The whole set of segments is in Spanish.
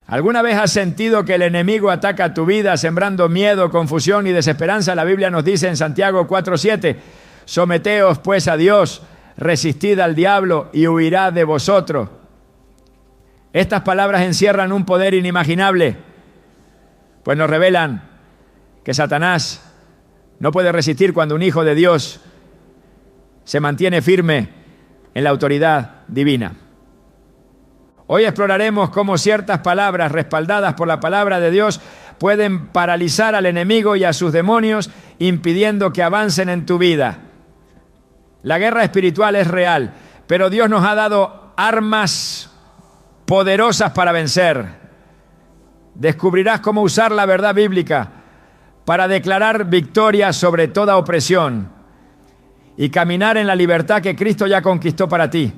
¿Alguna vez has sentido que el enemigo ataca tu vida sembrando miedo, confusión y desesperanza? La Biblia nos dice en Santiago 4:7, someteos pues a Dios, resistid al diablo y huirá de vosotros. Estas palabras encierran un poder inimaginable, pues nos revelan que Satanás no puede resistir cuando un hijo de Dios se mantiene firme en la autoridad divina. Hoy exploraremos cómo ciertas palabras respaldadas por la palabra de Dios pueden paralizar al enemigo y a sus demonios, impidiendo que avancen en tu vida. La guerra espiritual es real, pero Dios nos ha dado armas poderosas para vencer. Descubrirás cómo usar la verdad bíblica para declarar victoria sobre toda opresión y caminar en la libertad que Cristo ya conquistó para ti.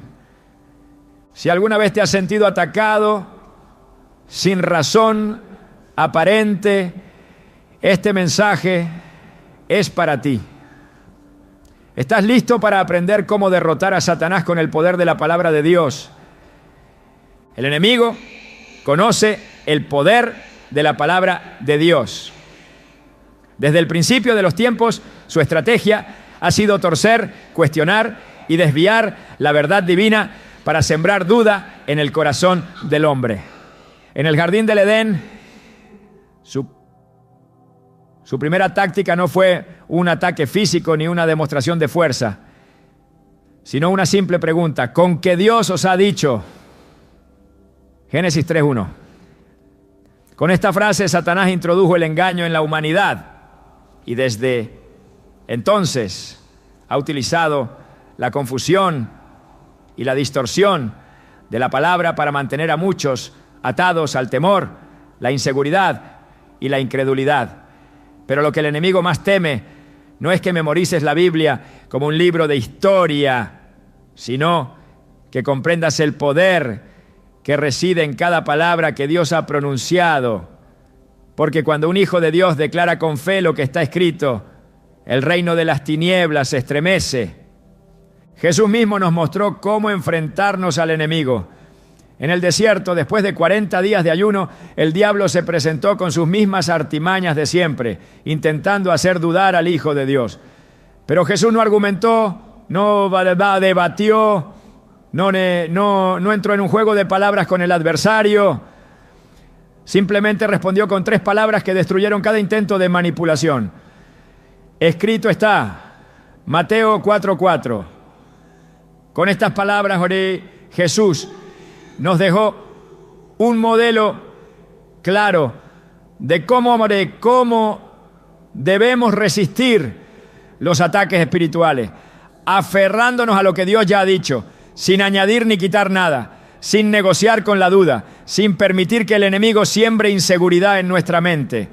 Si alguna vez te has sentido atacado sin razón aparente, este mensaje es para ti. ¿Estás listo para aprender cómo derrotar a Satanás con el poder de la palabra de Dios? El enemigo conoce el poder de la palabra de Dios. Desde el principio de los tiempos, su estrategia ha sido torcer, cuestionar y desviar la verdad divina para sembrar duda en el corazón del hombre. En el jardín del Edén, su primera táctica no fue un ataque físico ni una demostración de fuerza, sino una simple pregunta: ¿con qué Dios os ha dicho? Génesis 3:1. Con esta frase Satanás introdujo el engaño en la humanidad y desde entonces ha utilizado la confusión y la distorsión de la palabra para mantener a muchos atados al temor, la inseguridad y la incredulidad. Pero lo que el enemigo más teme no es que memorices la Biblia como un libro de historia, sino que comprendas el poder que reside en cada palabra que Dios ha pronunciado. Porque cuando un hijo de Dios declara con fe lo que está escrito, el reino de las tinieblas se estremece. Jesús mismo nos mostró cómo enfrentarnos al enemigo. En el desierto, después de 40 días de ayuno, el diablo se presentó con sus mismas artimañas de siempre, intentando hacer dudar al Hijo de Dios. Pero Jesús no argumentó, no debatió, no entró en un juego de palabras con el adversario. Simplemente respondió con 3 palabras que destruyeron cada intento de manipulación. Escrito está, Mateo 4:4. Con estas palabras, Jesús nos dejó un modelo claro de cómo debemos resistir los ataques espirituales, aferrándonos a lo que Dios ya ha dicho, sin añadir ni quitar nada, sin negociar con la duda, sin permitir que el enemigo siembre inseguridad en nuestra mente.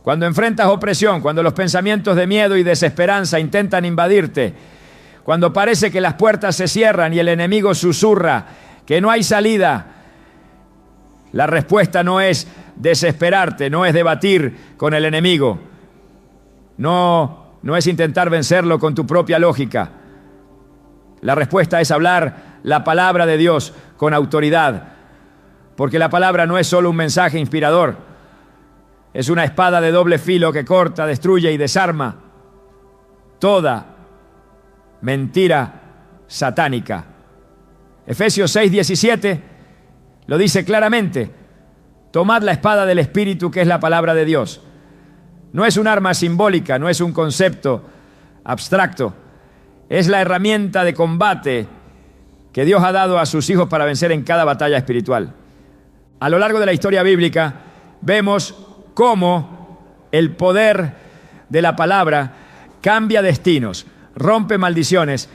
Cuando enfrentas opresión, cuando los pensamientos de miedo y desesperanza intentan invadirte, cuando parece que las puertas se cierran y el enemigo susurra que no hay salida, la respuesta no es desesperarte, no es debatir con el enemigo, no es intentar vencerlo con tu propia lógica. La respuesta es hablar la palabra de Dios con autoridad, porque la palabra no es solo un mensaje inspirador, es una espada de doble filo que corta, destruye y desarma toda mentira satánica. Efesios 6:17 lo dice claramente: tomad la espada del Espíritu, que es la palabra de Dios. No es un arma simbólica, no es un concepto abstracto, es la herramienta de combate que Dios ha dado a sus hijos para vencer en cada batalla espiritual. A lo largo de la historia bíblica vemos cómo el poder de la palabra cambia destinos, rompe maldiciones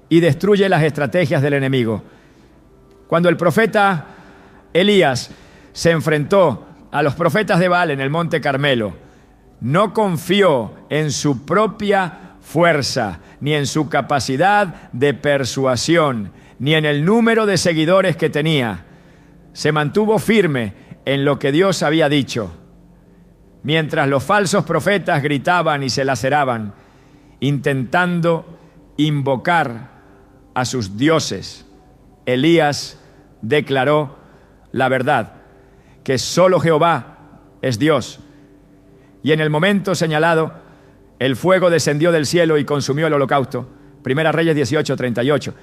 y destruye las estrategias del enemigo. Cuando el profeta Elías se enfrentó a los profetas de Baal en el Monte Carmelo, no confió en su propia fuerza, ni en su capacidad de persuasión, ni en el número de seguidores que tenía. Se mantuvo firme en lo que Dios había dicho. Mientras los falsos profetas gritaban y se laceraban, intentando invocar a sus dioses, Elías declaró la verdad, que solo Jehová es Dios. Y en el momento señalado, el fuego descendió del cielo y consumió el holocausto. Primera Reyes 18:38.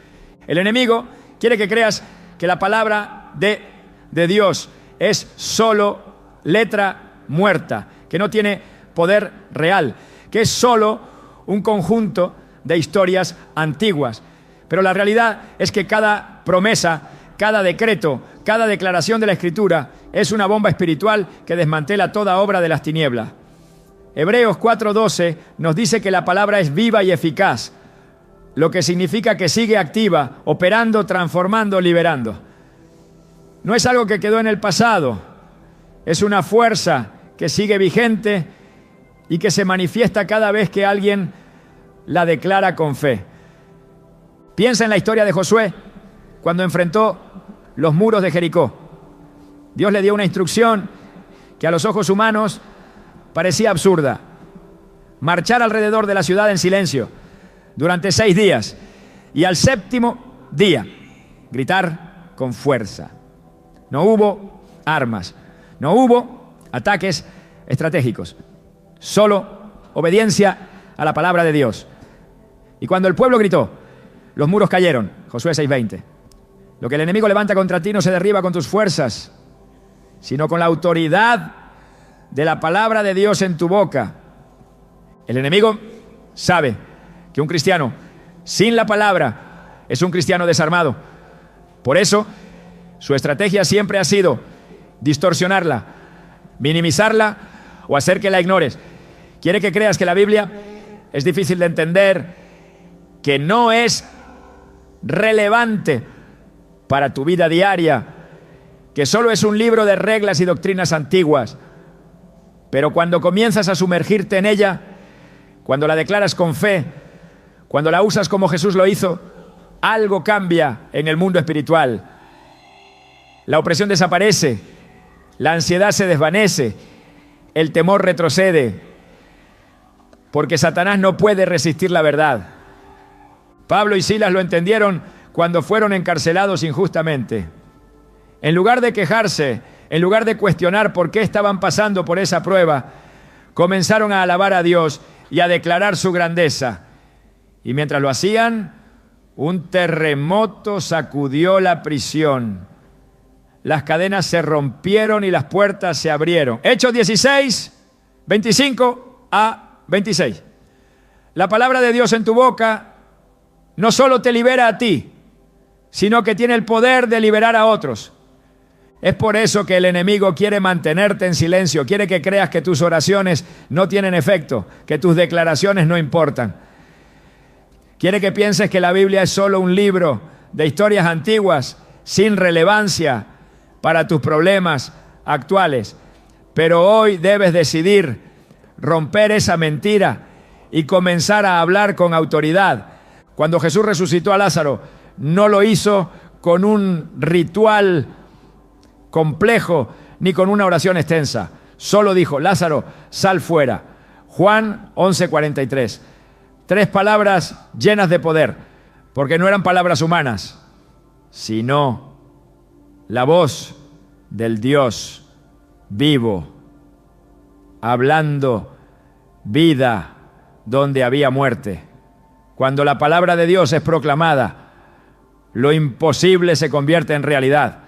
El enemigo quiere que creas que la palabra de Dios es solo letra muerta, que no tiene poder real, que es solo un conjunto de historias antiguas. Pero la realidad es que cada promesa, cada decreto, cada declaración de la Escritura es una bomba espiritual que desmantela toda obra de las tinieblas. Hebreos 4:12 nos dice que la palabra es viva y eficaz, lo que significa que sigue activa, operando, transformando, liberando. No es algo que quedó en el pasado, es una fuerza que sigue vigente y que se manifiesta cada vez que alguien la declara con fe. Piensa en la historia de Josué cuando enfrentó los muros de Jericó. Dios le dio una instrucción que a los ojos humanos parecía absurda: marchar alrededor de la ciudad en silencio durante 6 días y al 7º día gritar con fuerza. No hubo armas, no hubo ataques estratégicos, solo obediencia a la palabra de Dios. Y cuando el pueblo gritó, los muros cayeron. Josué 6:20. Lo que el enemigo levanta contra ti no se derriba con tus fuerzas, sino con la autoridad de la palabra de Dios en tu boca. El enemigo sabe que un cristiano sin la palabra es un cristiano desarmado. Por eso, su estrategia siempre ha sido distorsionarla, minimizarla o hacer que la ignores. Quiere que creas que la Biblia es difícil de entender, que no es relevante para tu vida diaria, que solo es un libro de reglas y doctrinas antiguas. Pero cuando comienzas a sumergirte en ella, cuando la declaras con fe, cuando la usas como Jesús lo hizo, algo cambia en el mundo espiritual. La opresión desaparece, la ansiedad se desvanece, el temor retrocede, porque Satanás no puede resistir la verdad. Pablo y Silas lo entendieron cuando fueron encarcelados injustamente. En lugar de quejarse, en lugar de cuestionar por qué estaban pasando por esa prueba, comenzaron a alabar a Dios y a declarar su grandeza. Y mientras lo hacían, un terremoto sacudió la prisión. Las cadenas se rompieron y las puertas se abrieron. Hechos 16, 25 a 26. La palabra de Dios en tu boca no solo te libera a ti, sino que tiene el poder de liberar a otros. Es por eso que el enemigo quiere mantenerte en silencio, quiere que creas que tus oraciones no tienen efecto, que tus declaraciones no importan. Quiere que pienses que la Biblia es solo un libro de historias antiguas, sin relevancia para tus problemas actuales. Pero hoy debes decidir romper esa mentira y comenzar a hablar con autoridad. Cuando Jesús resucitó a Lázaro, no lo hizo con un ritual complejo ni con una oración extensa. Solo dijo: Lázaro, sal fuera. Juan 11:43. 3 palabras llenas de poder, porque no eran palabras humanas, sino la voz del Dios vivo, hablando vida donde había muerte. Cuando la palabra de Dios es proclamada, lo imposible se convierte en realidad.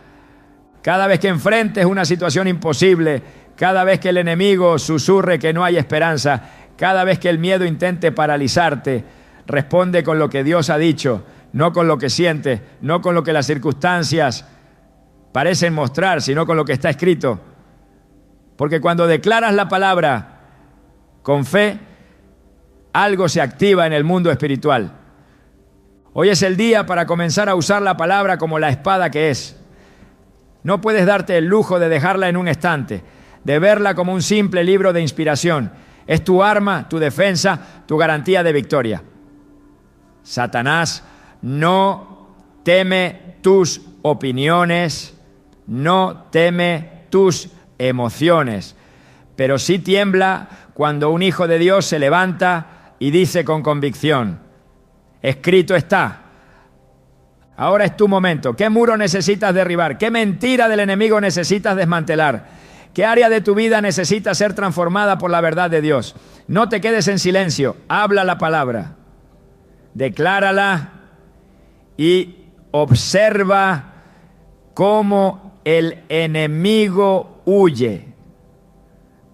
Cada vez que enfrentes una situación imposible, cada vez que el enemigo susurre que no hay esperanza, cada vez que el miedo intente paralizarte, responde con lo que Dios ha dicho, no con lo que sientes, no con lo que las circunstancias parecen mostrar, sino con lo que está escrito. Porque cuando declaras la palabra con fe, algo se activa en el mundo espiritual. Hoy es el día para comenzar a usar la palabra como la espada que es. No puedes darte el lujo de dejarla en un estante, de verla como un simple libro de inspiración. Es tu arma, tu defensa, tu garantía de victoria. Satanás no teme tus opiniones, no teme tus emociones, pero sí tiembla cuando un hijo de Dios se levanta y dice con convicción: escrito está, Ahora es tu momento. ¿Qué muro necesitas derribar? ¿Qué mentira del enemigo necesitas desmantelar? ¿Qué área de tu vida necesita ser transformada por la verdad de Dios? No te quedes en silencio. Habla la palabra. Declárala y observa cómo el enemigo huye.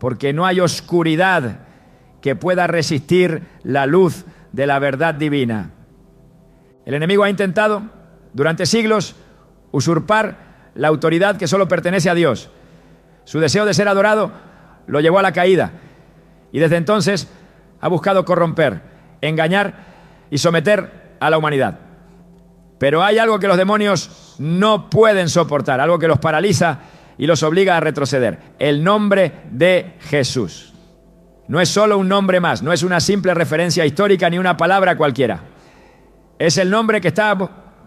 Porque no hay oscuridad que pueda resistir la luz de la verdad divina. El enemigo ha intentado durante siglos usurpar la autoridad que solo pertenece a Dios. Su deseo de ser adorado lo llevó a la caída y desde entonces ha buscado corromper, engañar y someter a la humanidad. Pero hay algo que los demonios no pueden soportar, algo que los paraliza y los obliga a retroceder: el nombre de Jesús. No es solo un nombre más, no es una simple referencia histórica ni una palabra cualquiera. Es el nombre que está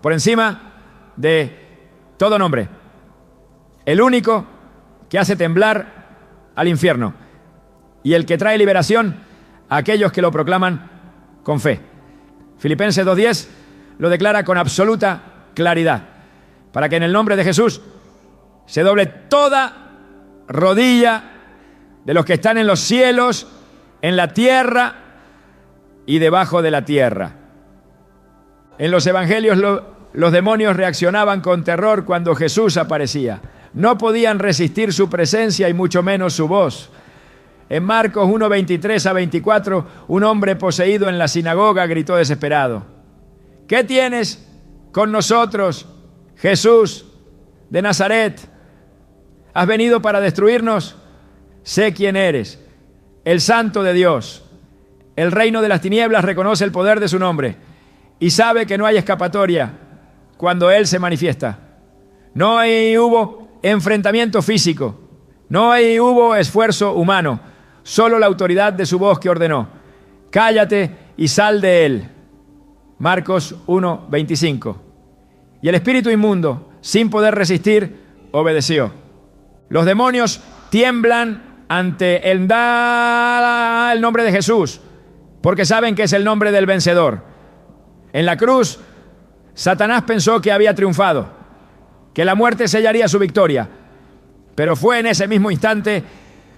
por encima de todo nombre. El único que hace temblar al infierno y el que trae liberación a aquellos que lo proclaman con fe. Filipenses 2:10 lo declara con absoluta claridad, para que en el nombre de Jesús se doble toda rodilla de los que están en los cielos, en la tierra y debajo de la tierra. En los evangelios los demonios reaccionaban con terror cuando Jesús aparecía. No podían resistir su presencia y mucho menos su voz. En Marcos 1:23-24, un hombre poseído en la sinagoga gritó desesperado: ¿qué tienes con nosotros, Jesús de Nazaret? ¿Has venido para destruirnos? Sé quién eres, el Santo de Dios. El reino de las tinieblas reconoce el poder de su nombre y sabe que no hay escapatoria cuando Él se manifiesta. No hubo enfrentamiento físico, no hubo esfuerzo humano, solo la autoridad de su voz que ordenó: cállate y sal de él. Marcos 1:25. Y el espíritu inmundo, sin poder resistir, obedeció. Los demonios tiemblan ante el nombre de Jesús, porque saben que es el nombre del vencedor. En la cruz, Satanás pensó que había triunfado, que la muerte sellaría su victoria, pero fue en ese mismo instante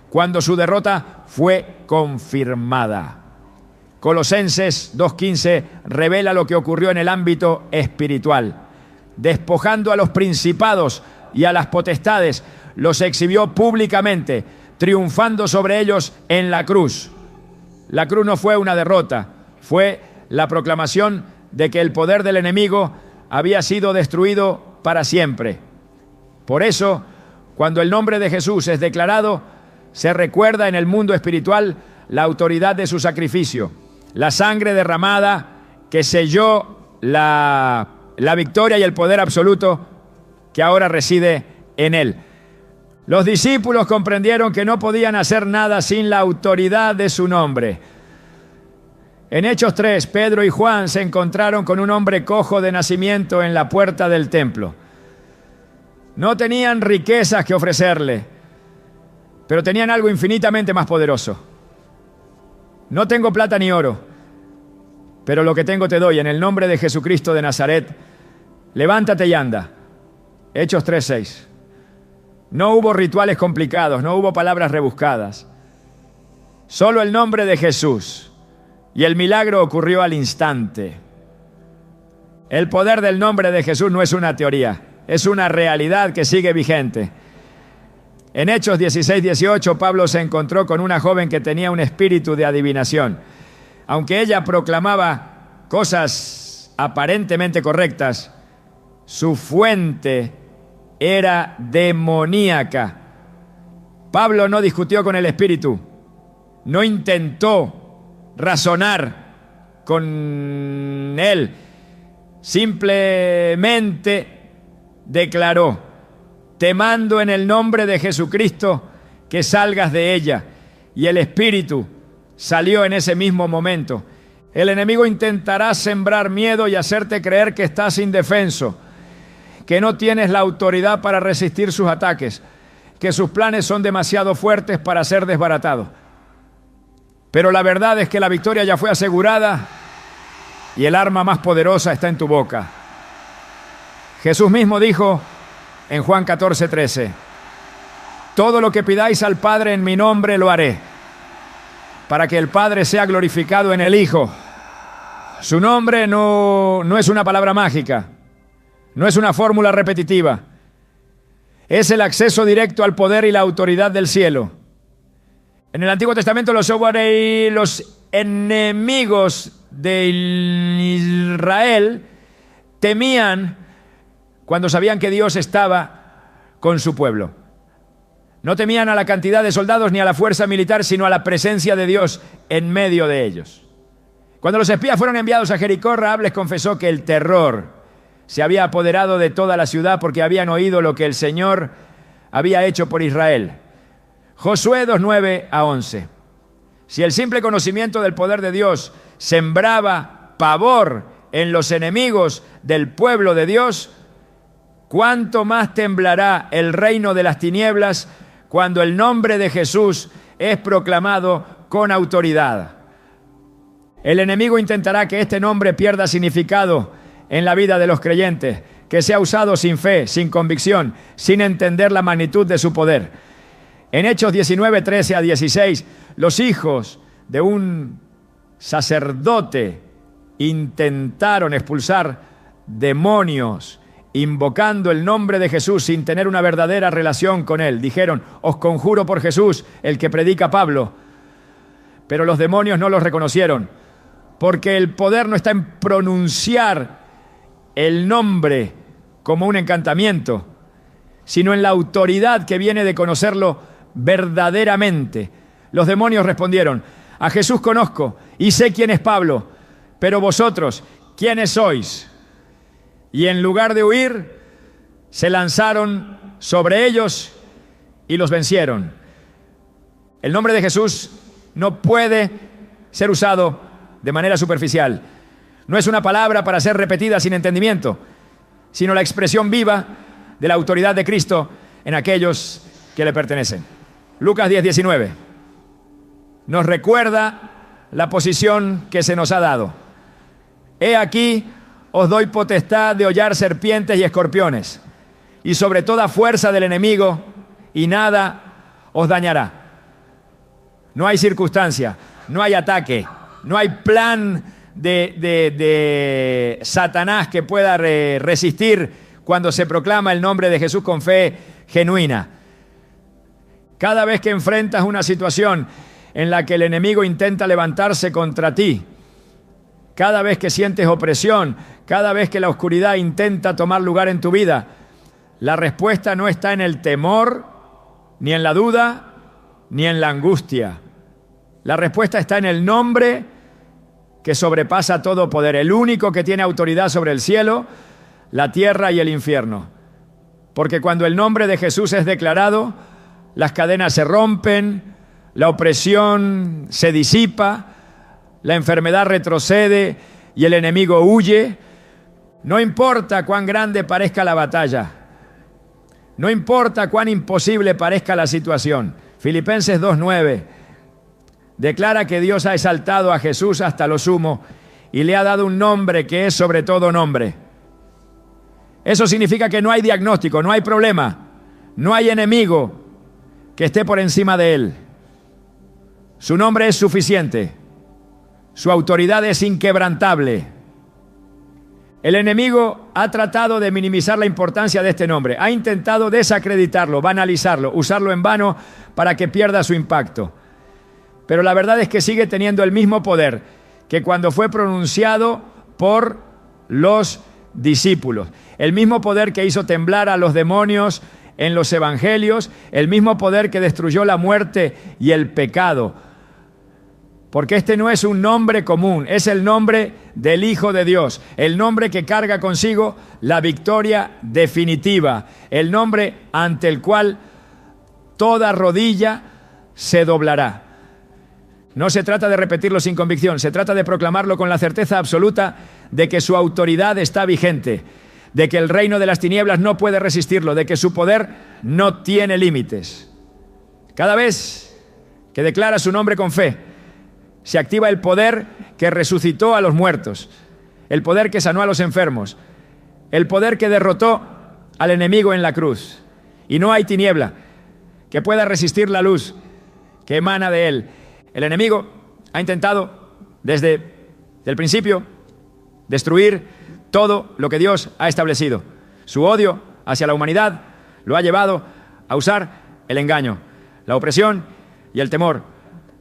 cuando su derrota fue confirmada. Colosenses 2:15 revela lo que ocurrió en el ámbito espiritual. Despojando a los principados y a las potestades, los exhibió públicamente, triunfando sobre ellos en la cruz. La cruz no fue una derrota, fue la proclamación de que el poder del enemigo había sido destruido para siempre. Por eso, cuando el nombre de Jesús es declarado, se recuerda en el mundo espiritual la autoridad de su sacrificio, la sangre derramada que selló la victoria y el poder absoluto que ahora reside en él. Los discípulos comprendieron que no podían hacer nada sin la autoridad de su nombre. En Hechos 3, Pedro y Juan se encontraron con un hombre cojo de nacimiento en la puerta del templo. No tenían riquezas que ofrecerle, pero tenían algo infinitamente más poderoso. No tengo plata ni oro, pero lo que tengo te doy. En el nombre de Jesucristo de Nazaret, levántate y anda. Hechos 3:6. No hubo rituales complicados, no hubo palabras rebuscadas. Solo el nombre de Jesús. Y el milagro ocurrió al instante. El poder del nombre de Jesús no es una teoría, es una realidad que sigue vigente. En Hechos 16-18, Pablo se encontró con una joven que tenía un espíritu de adivinación. Aunque ella proclamaba cosas aparentemente correctas, su fuente era demoníaca. Pablo no discutió con el espíritu, no intentó razonar con él, simplemente declaró: te mando en el nombre de Jesucristo que salgas de ella. Y el espíritu salió en ese mismo momento. El enemigo intentará sembrar miedo y hacerte creer que estás indefenso, que no tienes la autoridad para resistir sus ataques, que sus planes son demasiado fuertes para ser desbaratados. Pero la verdad es que la victoria ya fue asegurada y el arma más poderosa está en tu boca. Jesús mismo dijo en Juan 14:13, todo lo que pidáis al Padre en mi nombre lo haré, para que el Padre sea glorificado en el Hijo. Su nombre no es una palabra mágica, no es una fórmula repetitiva. Es el acceso directo al poder y la autoridad del cielo. En el Antiguo Testamento los enemigos de Israel temían cuando sabían que Dios estaba con su pueblo. No temían a la cantidad de soldados ni a la fuerza militar, sino a la presencia de Dios en medio de ellos. Cuando los espías fueron enviados a Jericó, Rahab les confesó que el terror se había apoderado de toda la ciudad porque habían oído lo que el Señor había hecho por Israel. Josué 2:9-11. Si el simple conocimiento del poder de Dios sembraba pavor en los enemigos del pueblo de Dios, ¿cuánto más temblará el reino de las tinieblas cuando el nombre de Jesús es proclamado con autoridad? El enemigo intentará que este nombre pierda significado en la vida de los creyentes, que sea usado sin fe, sin convicción, sin entender la magnitud de su poder. En Hechos 19:13-16, los hijos de un sacerdote intentaron expulsar demonios invocando el nombre de Jesús sin tener una verdadera relación con él. Dijeron, os conjuro por Jesús, el que predica Pablo. Pero los demonios no los reconocieron, porque el poder no está en pronunciar el nombre como un encantamiento, sino en la autoridad que viene de conocerlo verdaderamente. Los demonios respondieron, a Jesús conozco y sé quién es Pablo, pero vosotros, ¿quiénes sois? Y en lugar de huir, se lanzaron sobre ellos y los vencieron. El nombre de Jesús no puede ser usado de manera superficial. No es una palabra para ser repetida sin entendimiento, sino la expresión viva de la autoridad de Cristo en aquellos que le pertenecen. Lucas 10:19 nos recuerda la posición que se nos ha dado. He aquí, os doy potestad de hollar serpientes y escorpiones, y sobre toda fuerza del enemigo, y nada os dañará. No hay circunstancia, no hay ataque, no hay plan de Satanás que pueda resistir cuando se proclama el nombre de Jesús con fe genuina. Cada vez que enfrentas una situación en la que el enemigo intenta levantarse contra ti, cada vez que sientes opresión, cada vez que la oscuridad intenta tomar lugar en tu vida, la respuesta no está en el temor, ni en la duda, ni en la angustia. La respuesta está en el nombre que sobrepasa todo poder, el único que tiene autoridad sobre el cielo, la tierra y el infierno. Porque cuando el nombre de Jesús es declarado, las cadenas se rompen, la opresión se disipa, la enfermedad retrocede y el enemigo huye. No importa cuán grande parezca la batalla, no importa cuán imposible parezca la situación. Filipenses 2:9 declara que Dios ha exaltado a Jesús hasta lo sumo y le ha dado un nombre que es sobre todo nombre. Eso significa que no hay diagnóstico, no hay problema, no hay enemigo que esté por encima de él. Su nombre es suficiente, su autoridad es inquebrantable. El enemigo ha tratado de minimizar la importancia de este nombre, ha intentado desacreditarlo, banalizarlo, usarlo en vano para que pierda su impacto. Pero la verdad es que sigue teniendo el mismo poder que cuando fue pronunciado por los discípulos. El mismo poder que hizo temblar a los demonios en los evangelios, el mismo poder que destruyó la muerte y el pecado. Porque este no es un nombre común, es el nombre del Hijo de Dios, el nombre que carga consigo la victoria definitiva, el nombre ante el cual toda rodilla se doblará. No se trata de repetirlo sin convicción, se trata de proclamarlo con la certeza absoluta de que su autoridad está vigente, de que el reino de las tinieblas no puede resistirlo, de que su poder no tiene límites. Cada vez que declara su nombre con fe, se activa el poder que resucitó a los muertos, el poder que sanó a los enfermos, el poder que derrotó al enemigo en la cruz. Y no hay tiniebla que pueda resistir la luz que emana de él. El enemigo ha intentado desde el principio destruir todo lo que Dios ha establecido. Su odio hacia la humanidad lo ha llevado a usar el engaño, la opresión y el temor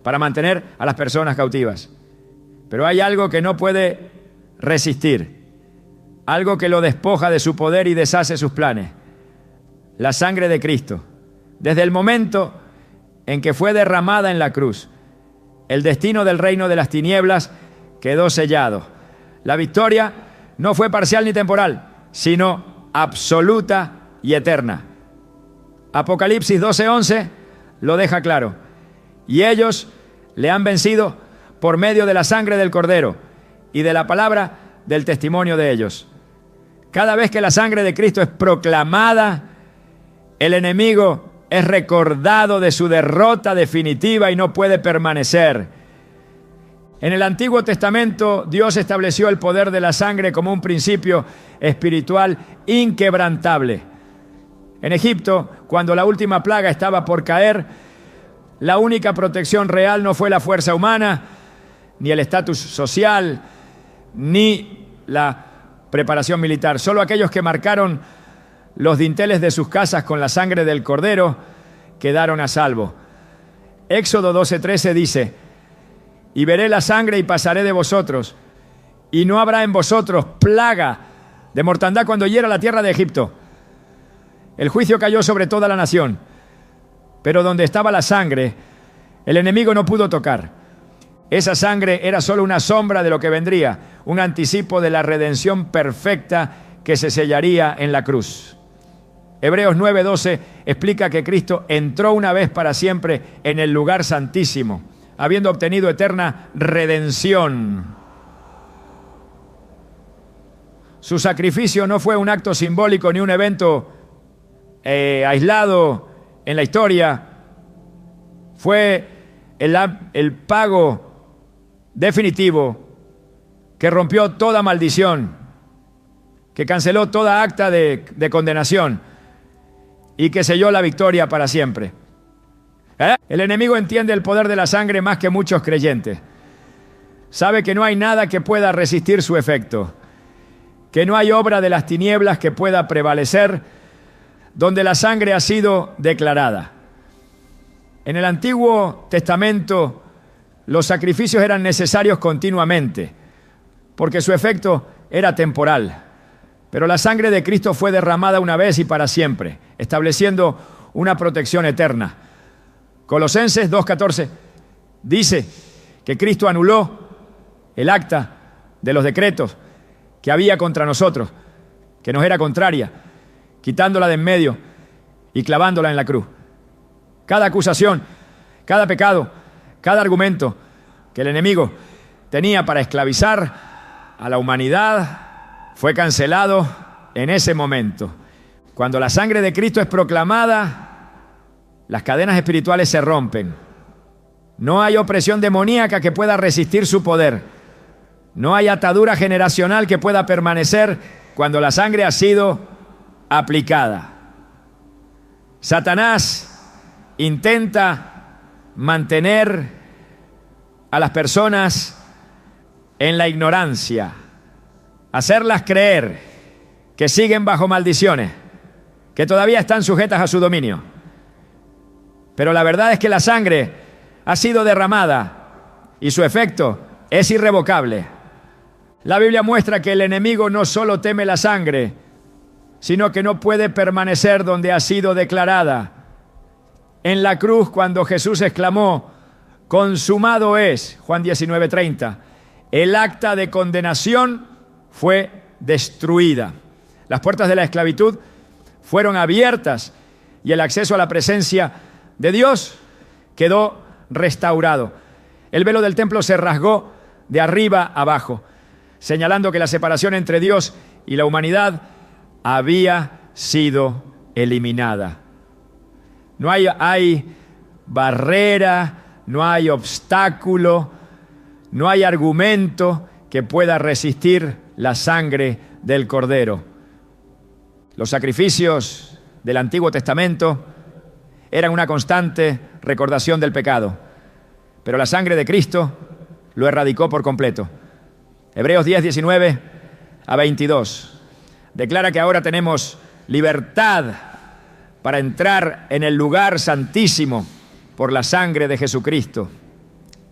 para mantener a las personas cautivas. Pero hay algo que no puede resistir, algo que lo despoja de su poder y deshace sus planes: la sangre de Cristo. Desde el momento en que fue derramada en la cruz, el destino del reino de las tinieblas quedó sellado. La victoria no fue parcial ni temporal, sino absoluta y eterna. Apocalipsis 12:11 lo deja claro. Y ellos le han vencido por medio de la sangre del Cordero y de la palabra del testimonio de ellos. Cada vez que la sangre de Cristo es proclamada, el enemigo es recordado de su derrota definitiva y no puede permanecer. En el Antiguo Testamento, Dios estableció el poder de la sangre como un principio espiritual inquebrantable. En Egipto, cuando la última plaga estaba por caer, la única protección real no fue la fuerza humana, ni el estatus social, ni la preparación militar. Solo aquellos que marcaron los dinteles de sus casas con la sangre del Cordero quedaron a salvo. Éxodo 12:13 dice: y veré la sangre y pasaré de vosotros, y no habrá en vosotros plaga de mortandad cuando hiera la tierra de Egipto. El juicio cayó sobre toda la nación, pero donde estaba la sangre, el enemigo no pudo tocar. Esa sangre era solo una sombra de lo que vendría, un anticipo de la redención perfecta que se sellaría en la cruz. Hebreos 9:12 explica que Cristo entró una vez para siempre en el lugar santísimo, habiendo obtenido eterna redención. Su sacrificio no fue un acto simbólico ni un evento aislado en la historia. Fue el pago definitivo que rompió toda maldición, que canceló toda acta de condenación y que selló la victoria para siempre. El enemigo entiende el poder de la sangre más que muchos creyentes. Sabe que no hay nada que pueda resistir su efecto, que no hay obra de las tinieblas que pueda prevalecer donde la sangre ha sido declarada. En el Antiguo Testamento, los sacrificios eran necesarios continuamente, porque su efecto era temporal. Pero la sangre de Cristo fue derramada una vez y para siempre, estableciendo una protección eterna. Colosenses 2:14 dice que Cristo anuló el acta de los decretos que había contra nosotros, que nos era contraria, quitándola de en medio y clavándola en la cruz. Cada acusación, cada pecado, cada argumento que el enemigo tenía para esclavizar a la humanidad fue cancelado en ese momento. Cuando la sangre de Cristo es proclamada, las cadenas espirituales se rompen. No hay opresión demoníaca que pueda resistir su poder. No hay atadura generacional que pueda permanecer cuando la sangre ha sido aplicada. Satanás intenta mantener a las personas en la ignorancia, hacerlas creer que siguen bajo maldiciones, que todavía están sujetas a su dominio. Pero la verdad es que la sangre ha sido derramada y su efecto es irrevocable. La Biblia muestra que el enemigo no solo teme la sangre, sino que no puede permanecer donde ha sido declarada. En la cruz, cuando Jesús exclamó: consumado es, Juan 19:30, el acta de condenación fue destruida. Las puertas de la esclavitud fueron abiertas y el acceso a la presencia de Dios quedó restaurado. El velo del templo se rasgó de arriba abajo, señalando que la separación entre Dios y la humanidad había sido eliminada. No hay barrera, no hay obstáculo, no hay argumento que pueda resistir la sangre del Cordero. Los sacrificios del Antiguo Testamento eran una constante recordación del pecado, pero la sangre de Cristo lo erradicó por completo. Hebreos 10, 19 a 22 declara que ahora tenemos libertad para entrar en el lugar santísimo por la sangre de Jesucristo.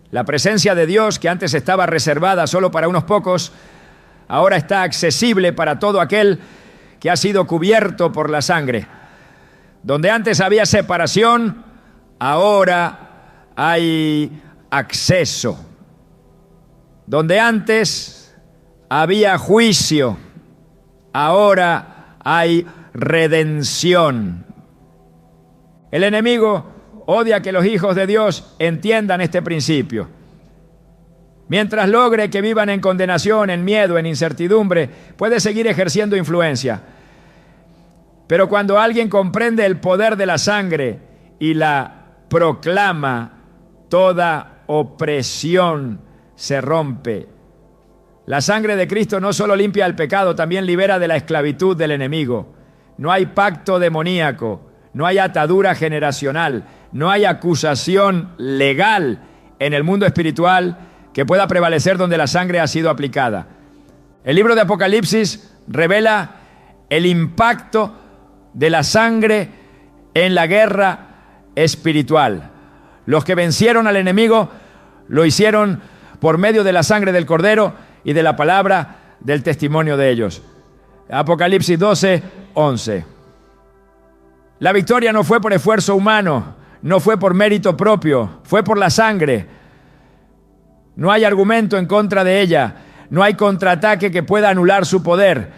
La presencia de Dios, que antes estaba reservada solo para unos pocos, ahora está accesible para todo aquel que ha sido cubierto por la sangre. Donde antes había separación, ahora hay acceso. Donde antes había juicio, ahora hay redención. El enemigo odia que los hijos de Dios entiendan este principio. Mientras logre que vivan en condenación, en miedo, en incertidumbre, puede seguir ejerciendo influencia. Pero cuando alguien comprende el poder de la sangre y la proclama, toda opresión se rompe. La sangre de Cristo no solo limpia el pecado, también libera de la esclavitud del enemigo. No hay pacto demoníaco, no hay atadura generacional, no hay acusación legal en el mundo espiritual que pueda prevalecer donde la sangre ha sido aplicada. El libro de Apocalipsis revela el impacto de la sangre en la guerra espiritual. Los que vencieron al enemigo lo hicieron por medio de la sangre del Cordero y de la palabra del testimonio de ellos. Apocalipsis 12, 11. La victoria no fue por esfuerzo humano, no fue por mérito propio, fue por la sangre. No hay argumento en contra de ella, no hay contraataque que pueda anular su poder.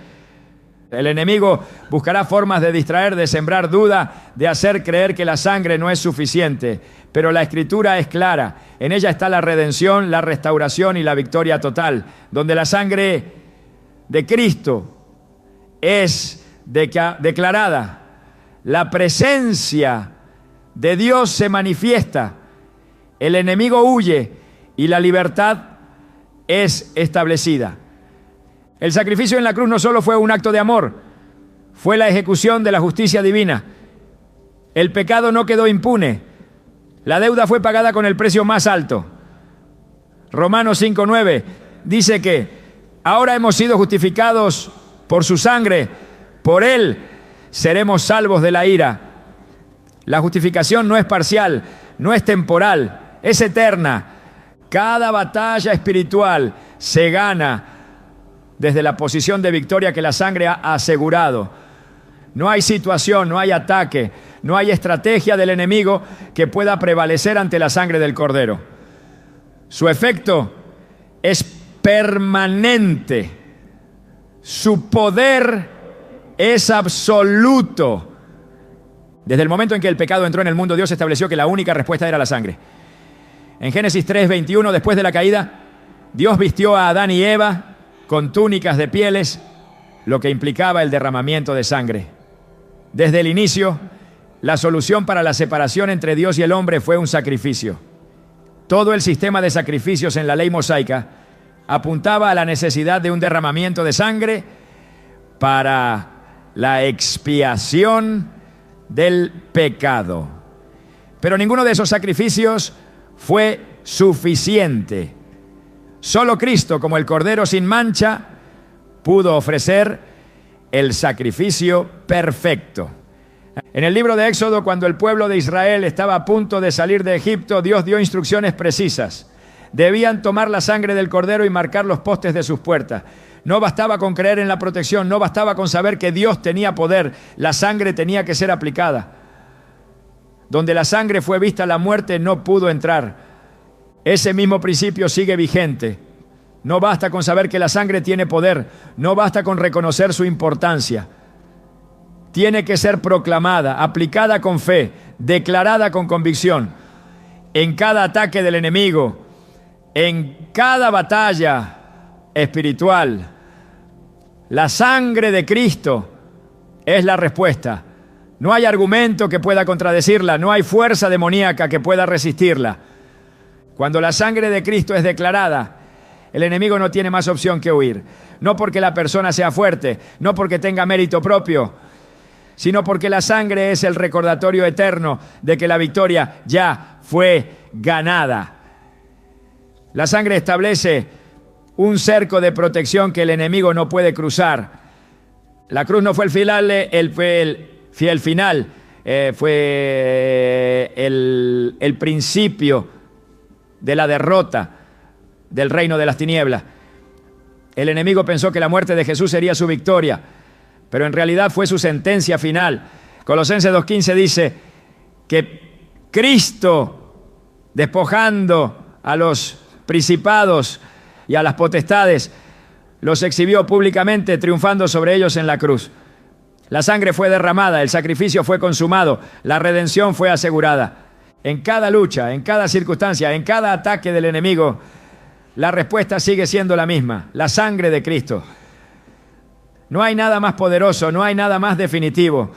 El enemigo buscará formas de distraer, de sembrar duda, de hacer creer que la sangre no es suficiente. Pero la Escritura es clara. En ella está la redención, la restauración y la victoria total. Donde la sangre de Cristo es declarada, la presencia de Dios se manifiesta, el enemigo huye y la libertad es establecida. El sacrificio en la cruz no solo fue un acto de amor, fue la ejecución de la justicia divina. El pecado no quedó impune. La deuda fue pagada con el precio más alto. Romanos 5:9 dice que ahora hemos sido justificados por su sangre, por él seremos salvos de la ira. La justificación no es parcial, no es temporal, es eterna. Cada batalla espiritual se gana desde la posición de victoria que la sangre ha asegurado. No hay situación, no hay ataque, no hay estrategia del enemigo que pueda prevalecer ante la sangre del Cordero. Su efecto es permanente. Su poder es absoluto. Desde el momento en que el pecado entró en el mundo, Dios estableció que la única respuesta era la sangre. En Génesis 3:21, después de la caída, Dios vistió a Adán y Eva con túnicas de pieles, lo que implicaba el derramamiento de sangre. Desde el inicio, la solución para la separación entre Dios y el hombre fue un sacrificio. Todo el sistema de sacrificios en la ley mosaica apuntaba a la necesidad de un derramamiento de sangre para la expiación del pecado. Pero ninguno de esos sacrificios fue suficiente. Solo Cristo, como el Cordero sin mancha, pudo ofrecer el sacrificio perfecto. En el libro de Éxodo, cuando el pueblo de Israel estaba a punto de salir de Egipto, Dios dio instrucciones precisas. Debían tomar la sangre del Cordero y marcar los postes de sus puertas. No bastaba con creer en la protección, no bastaba con saber que Dios tenía poder, la sangre tenía que ser aplicada. Donde la sangre fue vista, la muerte no pudo entrar. Ese mismo principio sigue vigente. No basta con saber que la sangre tiene poder, no basta con reconocer su importancia. Tiene que ser proclamada, aplicada con fe, declarada con convicción. En cada ataque del enemigo, en cada batalla espiritual, la sangre de Cristo es la respuesta. No hay argumento que pueda contradecirla, no hay fuerza demoníaca que pueda resistirla. Cuando la sangre de Cristo es declarada, el enemigo no tiene más opción que huir. No porque la persona sea fuerte, no porque tenga mérito propio, sino porque la sangre es el recordatorio eterno de que la victoria ya fue ganada. La sangre establece un cerco de protección que el enemigo no puede cruzar. La cruz no fue el final, fue el principio de la derrota del reino de las tinieblas. El enemigo pensó que la muerte de Jesús sería su victoria, pero en realidad fue su sentencia final. Colosenses 2:15 dice que Cristo, despojando a los principados y a las potestades, los exhibió públicamente, triunfando sobre ellos en la cruz. La sangre fue derramada, el sacrificio fue consumado, la redención fue asegurada. En cada lucha, en cada circunstancia, en cada ataque del enemigo, la respuesta sigue siendo la misma: la sangre de Cristo. No hay nada más poderoso, no hay nada más definitivo.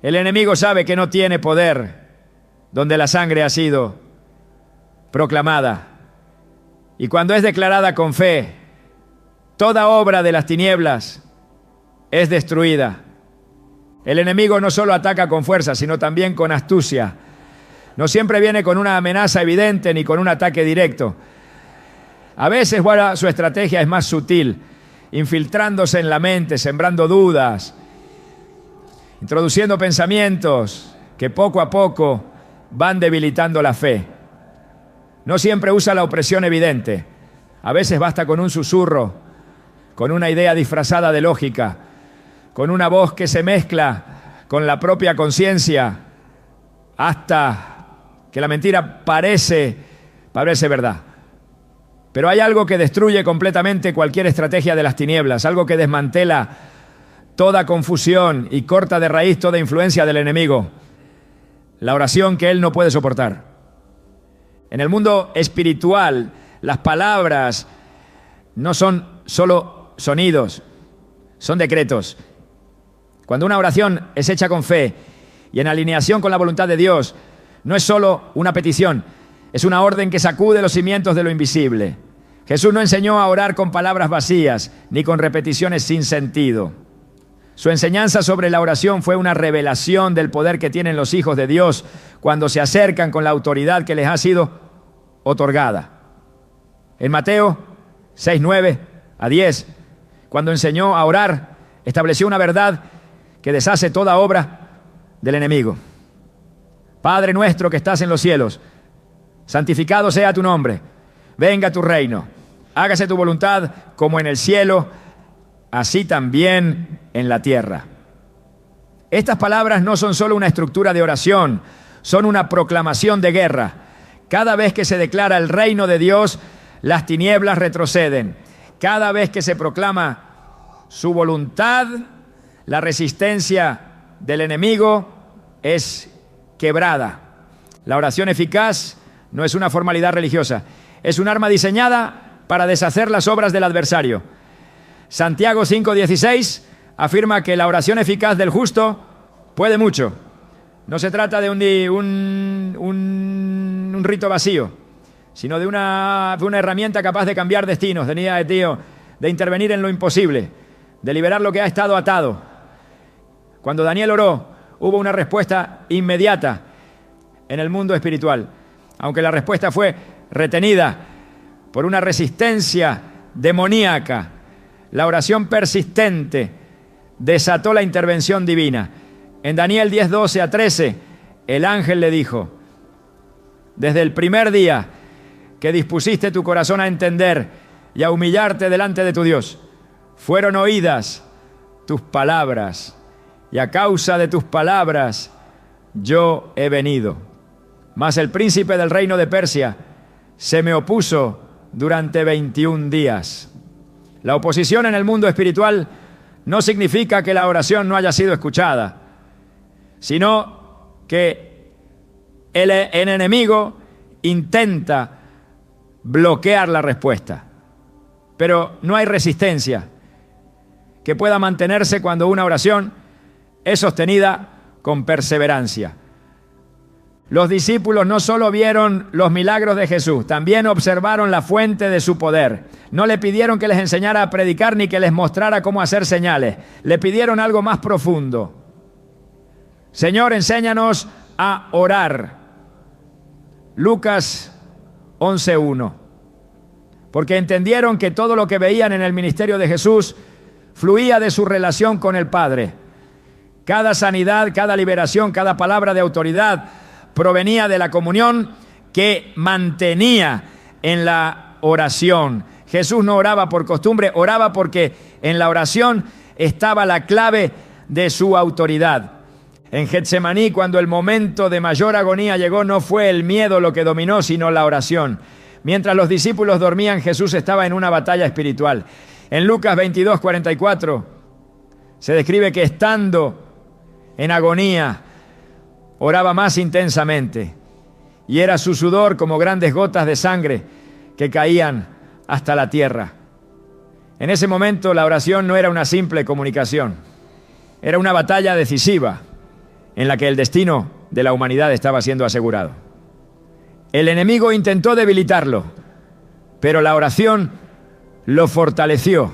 El enemigo sabe que no tiene poder donde la sangre ha sido proclamada. Y cuando es declarada con fe, toda obra de las tinieblas es destruida. El enemigo no solo ataca con fuerza, sino también con astucia. No siempre viene con una amenaza evidente ni con un ataque directo. A veces, bueno, su estrategia es más sutil, infiltrándose en la mente, sembrando dudas, introduciendo pensamientos que poco a poco van debilitando la fe. No siempre usa la opresión evidente. A veces basta con un susurro, con una idea disfrazada de lógica, con una voz que se mezcla con la propia conciencia, hasta que la mentira parece verdad. Pero hay algo que destruye completamente cualquier estrategia de las tinieblas, algo que desmantela toda confusión y corta de raíz toda influencia del enemigo: la oración que él no puede soportar. En el mundo espiritual, las palabras no son solo sonidos, son decretos. Cuando una oración es hecha con fe y en alineación con la voluntad de Dios, no es solo una petición, es una orden que sacude los cimientos de lo invisible. Jesús no enseñó a orar con palabras vacías ni con repeticiones sin sentido. Su enseñanza sobre la oración fue una revelación del poder que tienen los hijos de Dios cuando se acercan con la autoridad que les ha sido otorgada. En Mateo 6:9-10, cuando enseñó a orar, estableció una verdad que deshace toda obra del enemigo. Padre nuestro que estás en los cielos, santificado sea tu nombre, venga tu reino, hágase tu voluntad como en el cielo, así también en la tierra. Estas palabras no son solo una estructura de oración, son una proclamación de guerra. Cada vez que se declara el reino de Dios, las tinieblas retroceden. Cada vez que se proclama su voluntad, la resistencia del enemigo es quebrada. La oración eficaz no es una formalidad religiosa, es un arma diseñada para deshacer las obras del adversario. Santiago 5:16 afirma que la oración eficaz del justo puede mucho. No se trata de un rito vacío, sino de una herramienta capaz de cambiar destinos, de intervenir en lo imposible, de liberar lo que ha estado atado. Cuando Daniel oró, hubo una respuesta inmediata en el mundo espiritual, aunque la respuesta fue retenida por una resistencia demoníaca. La oración persistente desató la intervención divina. En Daniel 10:12-13, el ángel le dijo: desde el primer día que dispusiste tu corazón a entender y a humillarte delante de tu Dios, fueron oídas tus palabras, y a causa de tus palabras yo he venido. Mas el príncipe del reino de Persia se me opuso durante 21 días. La oposición en el mundo espiritual no significa que la oración no haya sido escuchada, sino que el enemigo intenta bloquear la respuesta. Pero no hay resistencia que pueda mantenerse cuando una oración es sostenida con perseverancia. Los discípulos no solo vieron los milagros de Jesús, también observaron la fuente de su poder. No le pidieron que les enseñara a predicar ni que les mostrara cómo hacer señales. Le pidieron algo más profundo. Señor, enséñanos a orar. Lucas 11:1. Porque entendieron que todo lo que veían en el ministerio de Jesús fluía de su relación con el Padre. Cada sanidad, cada liberación, cada palabra de autoridad provenía de la comunión que mantenía en la oración. Jesús no oraba por costumbre, oraba porque en la oración estaba la clave de su autoridad. En Getsemaní, cuando el momento de mayor agonía llegó, no fue el miedo lo que dominó, sino la oración. Mientras los discípulos dormían, Jesús estaba en una batalla espiritual. En Lucas 22:44 se describe que estando en agonía, oraba más intensamente, y era su sudor como grandes gotas de sangre que caían hasta la tierra. En ese momento la oración no era una simple comunicación, era una batalla decisiva en la que el destino de la humanidad estaba siendo asegurado. El enemigo intentó debilitarlo, pero la oración lo fortaleció.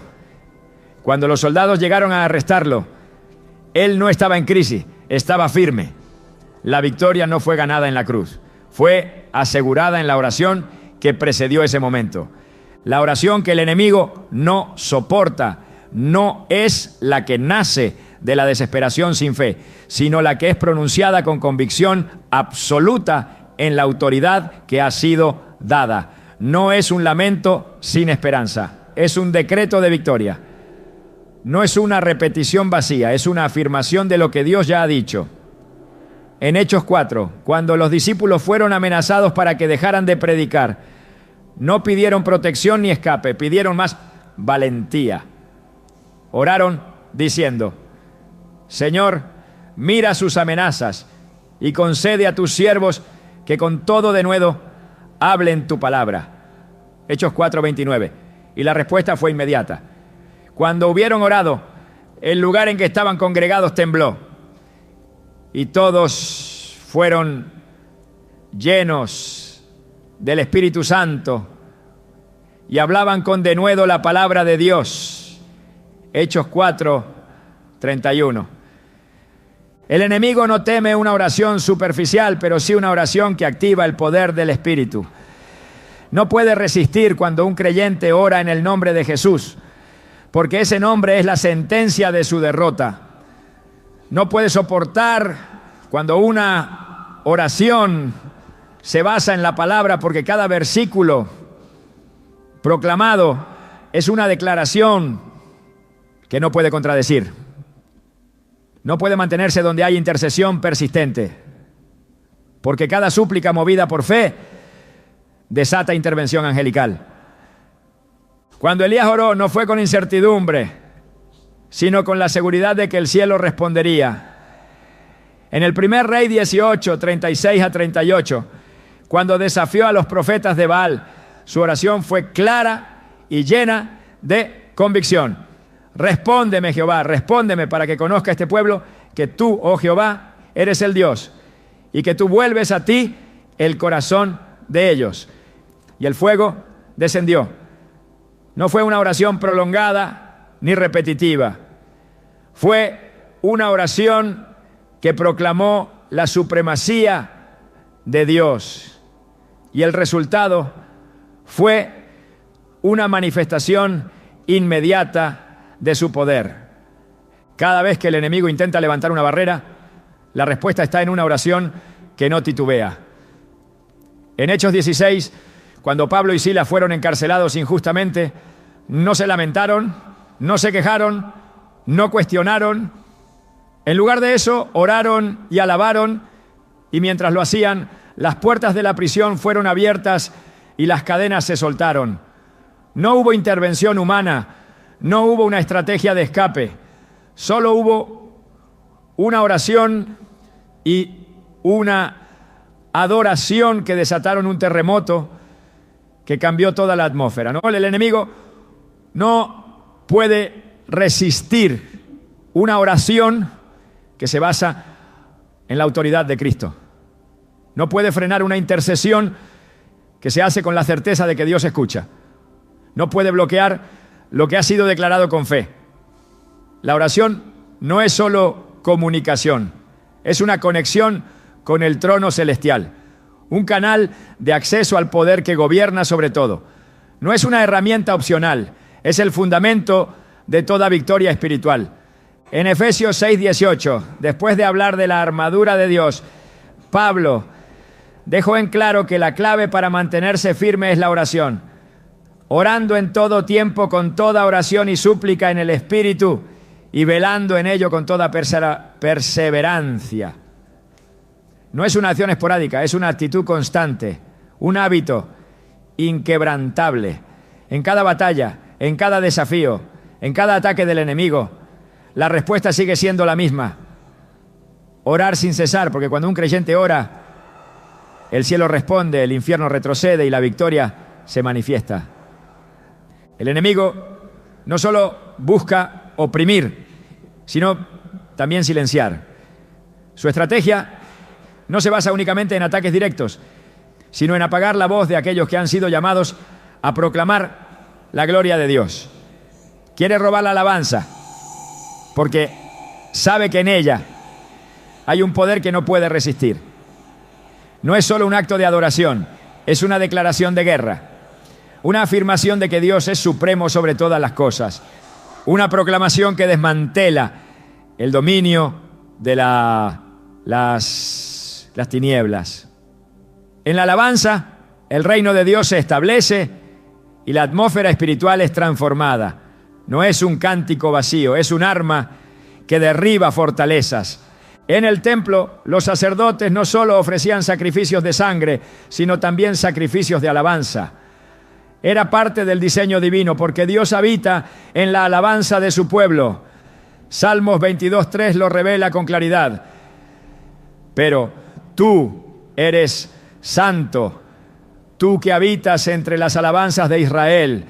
Cuando los soldados llegaron a arrestarlo, él no estaba en crisis, estaba firme. La victoria no fue ganada en la cruz, fue asegurada en la oración que precedió ese momento. La oración que el enemigo no soporta no es la que nace de la desesperación sin fe, sino la que es pronunciada con convicción absoluta en la autoridad que ha sido dada. No es un lamento sin esperanza, es un decreto de victoria. No es una repetición vacía, es una afirmación de lo que Dios ya ha dicho. En Hechos 4, cuando los discípulos fueron amenazados para que dejaran de predicar, no pidieron protección ni escape, pidieron más valentía. Oraron diciendo: Señor, mira sus amenazas y concede a tus siervos que con todo denuedo hablen tu palabra. Hechos 4:29. Y la respuesta fue inmediata. Cuando hubieron orado, el lugar en que estaban congregados tembló y todos fueron llenos del Espíritu Santo y hablaban con denuedo la palabra de Dios. Hechos 4:31. El enemigo no teme una oración superficial, pero sí una oración que activa el poder del Espíritu. No puede resistir cuando un creyente ora en el nombre de Jesús, porque ese nombre es la sentencia de su derrota. No puede soportar cuando una oración se basa en la palabra, porque cada versículo proclamado es una declaración que no puede contradecir. No puede mantenerse donde hay intercesión persistente, porque cada súplica movida por fe desata intervención angelical. Cuando Elías oró, no fue con incertidumbre, sino con la seguridad de que el cielo respondería. En el primer Rey 18, 36 a 38, cuando desafió a los profetas de Baal, su oración fue clara y llena de convicción. Respóndeme, Jehová, respóndeme para que conozca este pueblo que tú, oh Jehová, eres el Dios y que tú vuelves a ti el corazón de ellos. Y el fuego descendió. No fue una oración prolongada ni repetitiva. Fue una oración que proclamó la supremacía de Dios. Y el resultado fue una manifestación inmediata de su poder. Cada vez que el enemigo intenta levantar una barrera, la respuesta está en una oración que no titubea. En Hechos 16, cuando Pablo y Silas fueron encarcelados injustamente, no se lamentaron, no se quejaron, no cuestionaron. En lugar de eso, oraron y alabaron, y mientras lo hacían, las puertas de la prisión fueron abiertas y las cadenas se soltaron. No hubo intervención humana, no hubo una estrategia de escape, solo hubo una oración y una adoración que desataron un terremoto que cambió toda la atmósfera, ¿no? El enemigo no puede resistir una oración que se basa en la autoridad de Cristo. No puede frenar una intercesión que se hace con la certeza de que Dios escucha. No puede bloquear lo que ha sido declarado con fe. La oración no es solo comunicación, es una conexión con el trono celestial, un canal de acceso al poder que gobierna sobre todo. No es una herramienta opcional, es el fundamento de toda victoria espiritual. En Efesios 6:18, después de hablar de la armadura de Dios, Pablo dejó en claro que la clave para mantenerse firme es la oración. Orando en todo tiempo con toda oración y súplica en el Espíritu y velando en ello con toda perseverancia. No es una acción esporádica, es una actitud constante, un hábito inquebrantable. En cada batalla, en cada desafío, en cada ataque del enemigo, la respuesta sigue siendo la misma. Orar sin cesar, porque cuando un creyente ora, el cielo responde, el infierno retrocede y la victoria se manifiesta. El enemigo no solo busca oprimir, sino también silenciar. Su estrategia no se basa únicamente en ataques directos, sino en apagar la voz de aquellos que han sido llamados a proclamar la gloria de Dios. Quiere robar la alabanza, porque sabe que en ella hay un poder que no puede resistir. No es solo un acto de adoración, es una declaración de guerra, una afirmación de que Dios es supremo sobre todas las cosas, una proclamación que desmantela el dominio de las tinieblas. En la alabanza, el reino de Dios se establece y la atmósfera espiritual es transformada. No es un cántico vacío, es un arma que derriba fortalezas. En el templo, los sacerdotes no solo ofrecían sacrificios de sangre, sino también sacrificios de alabanza. Era parte del diseño divino, porque Dios habita en la alabanza de su pueblo. Salmos 22:3 lo revela con claridad. Pero tú eres santo, tú que habitas entre las alabanzas de Israel.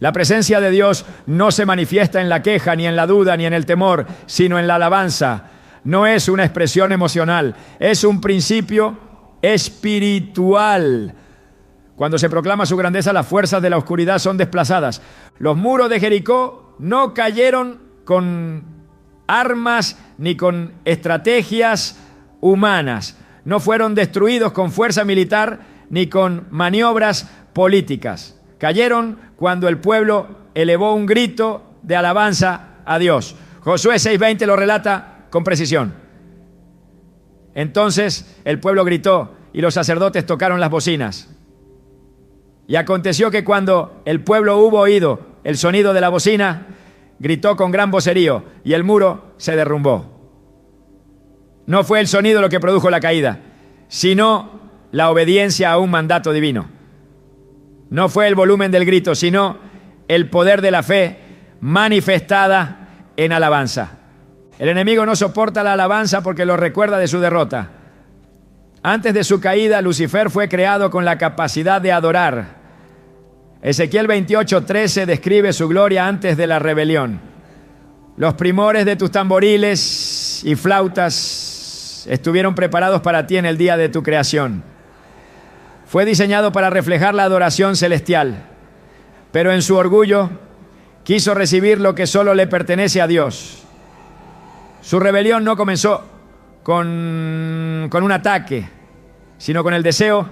La presencia de Dios no se manifiesta en la queja, ni en la duda, ni en el temor, sino en la alabanza. No es una expresión emocional, es un principio espiritual. Cuando se proclama su grandeza, las fuerzas de la oscuridad son desplazadas. Los muros de Jericó no cayeron con armas ni con estrategias humanas. No fueron destruidos con fuerza militar ni con maniobras políticas. Cayeron cuando el pueblo elevó un grito de alabanza a Dios. Josué 6:20 lo relata con precisión. Entonces el pueblo gritó y los sacerdotes tocaron las bocinas. Y aconteció que cuando el pueblo hubo oído el sonido de la bocina, gritó con gran vocerío y el muro se derrumbó. No fue el sonido lo que produjo la caída, sino la obediencia a un mandato divino. No fue el volumen del grito, sino el poder de la fe manifestada en alabanza. El enemigo no soporta la alabanza porque lo recuerda de su derrota. Antes de su caída, Lucifer fue creado con la capacidad de adorar. Ezequiel 28:13 describe su gloria antes de la rebelión. Los primores de tus tamboriles y flautas estuvieron preparados para ti en el día de tu creación. Fue diseñado para reflejar la adoración celestial, pero en su orgullo quiso recibir lo que solo le pertenece a Dios. Su rebelión no comenzó con un ataque, sino con el deseo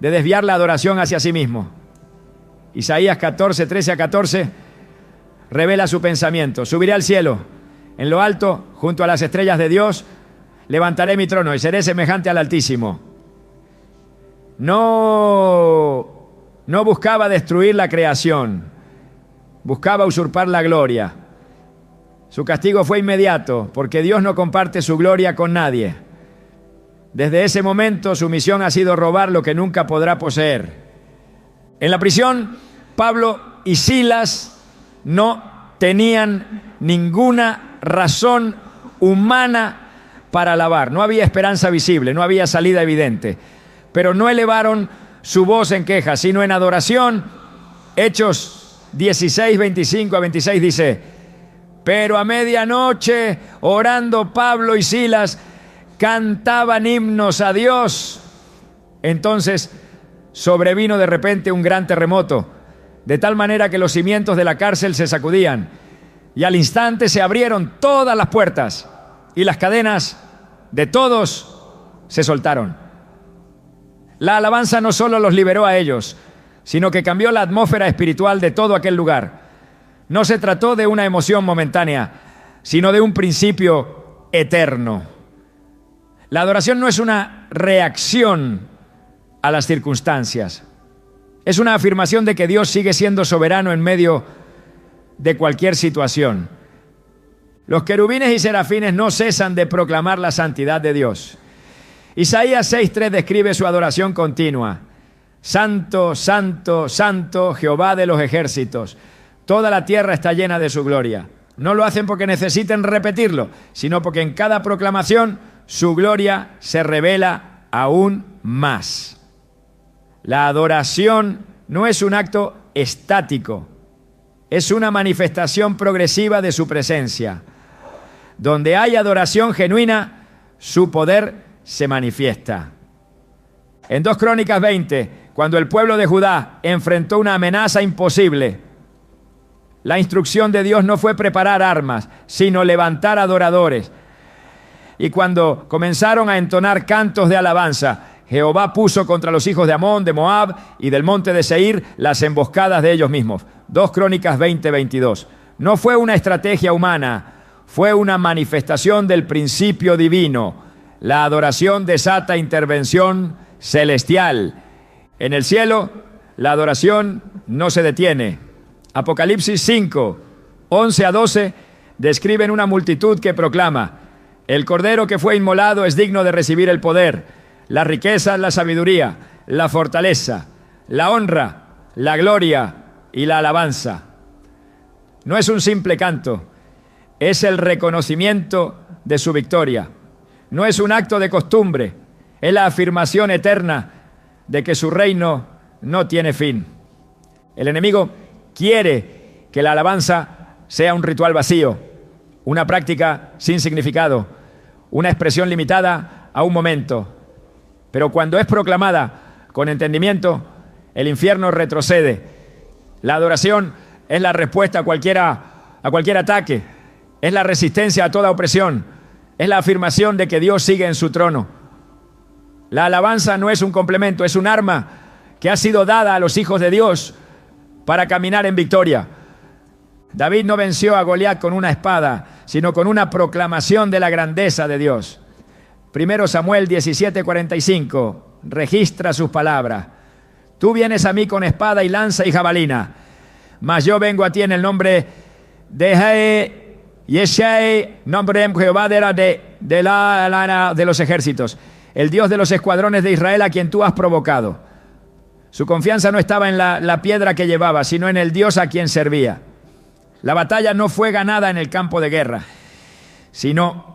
de desviar la adoración hacia sí mismo. Isaías 14:13-14 revela su pensamiento. Subiré al cielo, en lo alto, junto a las estrellas de Dios, levantaré mi trono y seré semejante al Altísimo. No buscaba destruir la creación, buscaba usurpar la gloria. Su castigo fue inmediato, porque Dios no comparte su gloria con nadie. Desde ese momento su misión ha sido robar lo que nunca podrá poseer. En la prisión, Pablo y Silas no tenían ninguna razón humana para alabar. No había esperanza visible, no había salida evidente. Pero no elevaron su voz en queja, sino en adoración. Hechos 16:25-26 dice: pero a medianoche, orando Pablo y Silas, cantaban himnos a Dios Entonces sobrevino de repente un gran terremoto, de tal manera que los cimientos de la cárcel se sacudían, y al instante se abrieron todas las puertas, y las cadenas de todos se soltaron. La alabanza no solo los liberó a ellos, sino que cambió la atmósfera espiritual de todo aquel lugar. No se trató de una emoción momentánea, sino de un principio eterno. La adoración no es una reacción a las circunstancias. Es una afirmación de que Dios sigue siendo soberano en medio de cualquier situación. Los querubines y serafines no cesan de proclamar la santidad de Dios. Isaías 6:3 describe su adoración continua. Santo, santo, santo, Jehová de los ejércitos. Toda la tierra está llena de su gloria. No lo hacen porque necesiten repetirlo, sino porque en cada proclamación su gloria se revela aún más. La adoración no es un acto estático, es una manifestación progresiva de su presencia. Donde hay adoración genuina, su poder se manifiesta. En 2 Crónicas 20, cuando el pueblo de Judá enfrentó una amenaza imposible, la instrucción de Dios no fue preparar armas, sino levantar adoradores. Y cuando comenzaron a entonar cantos de alabanza, Jehová puso contra los hijos de Amón, de Moab y del monte de Seir las emboscadas de ellos mismos. 2 Crónicas 20:22. No fue una estrategia humana, fue una manifestación del principio divino. La adoración desata intervención celestial. En el cielo, la adoración no se detiene. Apocalipsis 5:11-12 describen una multitud que proclama: el Cordero que fue inmolado es digno de recibir el poder, la riqueza, la sabiduría, la fortaleza, la honra, la gloria y la alabanza. No es un simple canto, es el reconocimiento de su victoria. No es un acto de costumbre, es la afirmación eterna de que su reino no tiene fin. El enemigo quiere que la alabanza sea un ritual vacío, una práctica sin significado, una expresión limitada a un momento. Pero cuando es proclamada con entendimiento, el infierno retrocede. La adoración es la respuesta a cualquier ataque, es la resistencia a toda opresión, es la afirmación de que Dios sigue en su trono. La alabanza no es un complemento, es un arma que ha sido dada a los hijos de Dios para caminar en victoria. David no venció a Goliat con una espada, sino con una proclamación de la grandeza de Dios. 1 Samuel 17:45 registra sus palabras. Tú vienes a mí con espada y lanza y jabalina, mas yo vengo a ti en el nombre de Yeshai, nombre de Jehová de los ejércitos, el Dios de los escuadrones de Israel, a quien tú has provocado. Su confianza no estaba en la piedra que llevaba, sino en el Dios a quien servía. La batalla no fue ganada en el campo de guerra, sino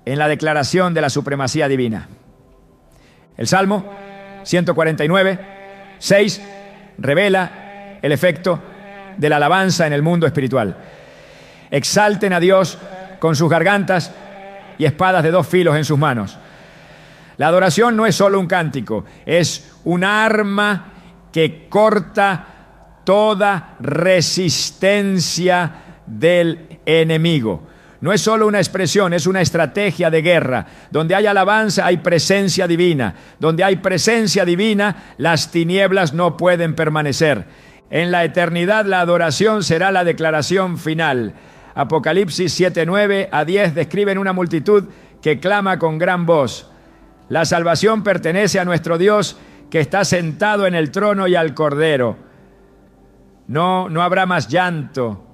en la declaración de la supremacía divina. El Salmo 149:6 revela el efecto de la alabanza en el mundo espiritual. Exalten a Dios con sus gargantas y espadas de 2 filos en sus manos. La adoración no es solo un cántico, es un arma que corta toda resistencia del enemigo. No es solo una expresión, es una estrategia de guerra. Donde hay alabanza hay presencia divina. Donde hay presencia divina, las tinieblas no pueden permanecer. En la eternidad la adoración será la declaración final. Apocalipsis 7:9-10 describen una multitud que clama con gran voz. La salvación pertenece a nuestro Dios, que está sentado en el trono, y al Cordero. No habrá más llanto,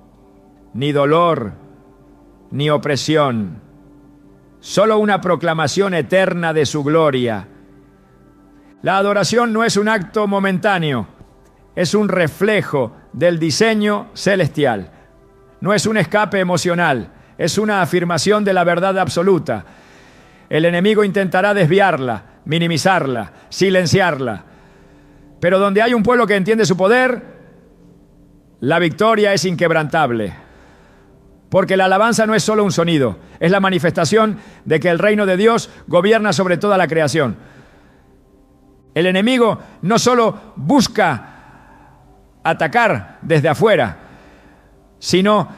ni dolor, ni opresión. Solo una proclamación eterna de su gloria. La adoración no es un acto momentáneo, es un reflejo del diseño celestial. No es un escape emocional, es una afirmación de la verdad absoluta. El enemigo intentará desviarla, minimizarla, silenciarla. Pero donde hay un pueblo que entiende su poder, la victoria es inquebrantable. Porque la alabanza no es solo un sonido, es la manifestación de que el reino de Dios gobierna sobre toda la creación. El enemigo no solo busca atacar desde afuera, sino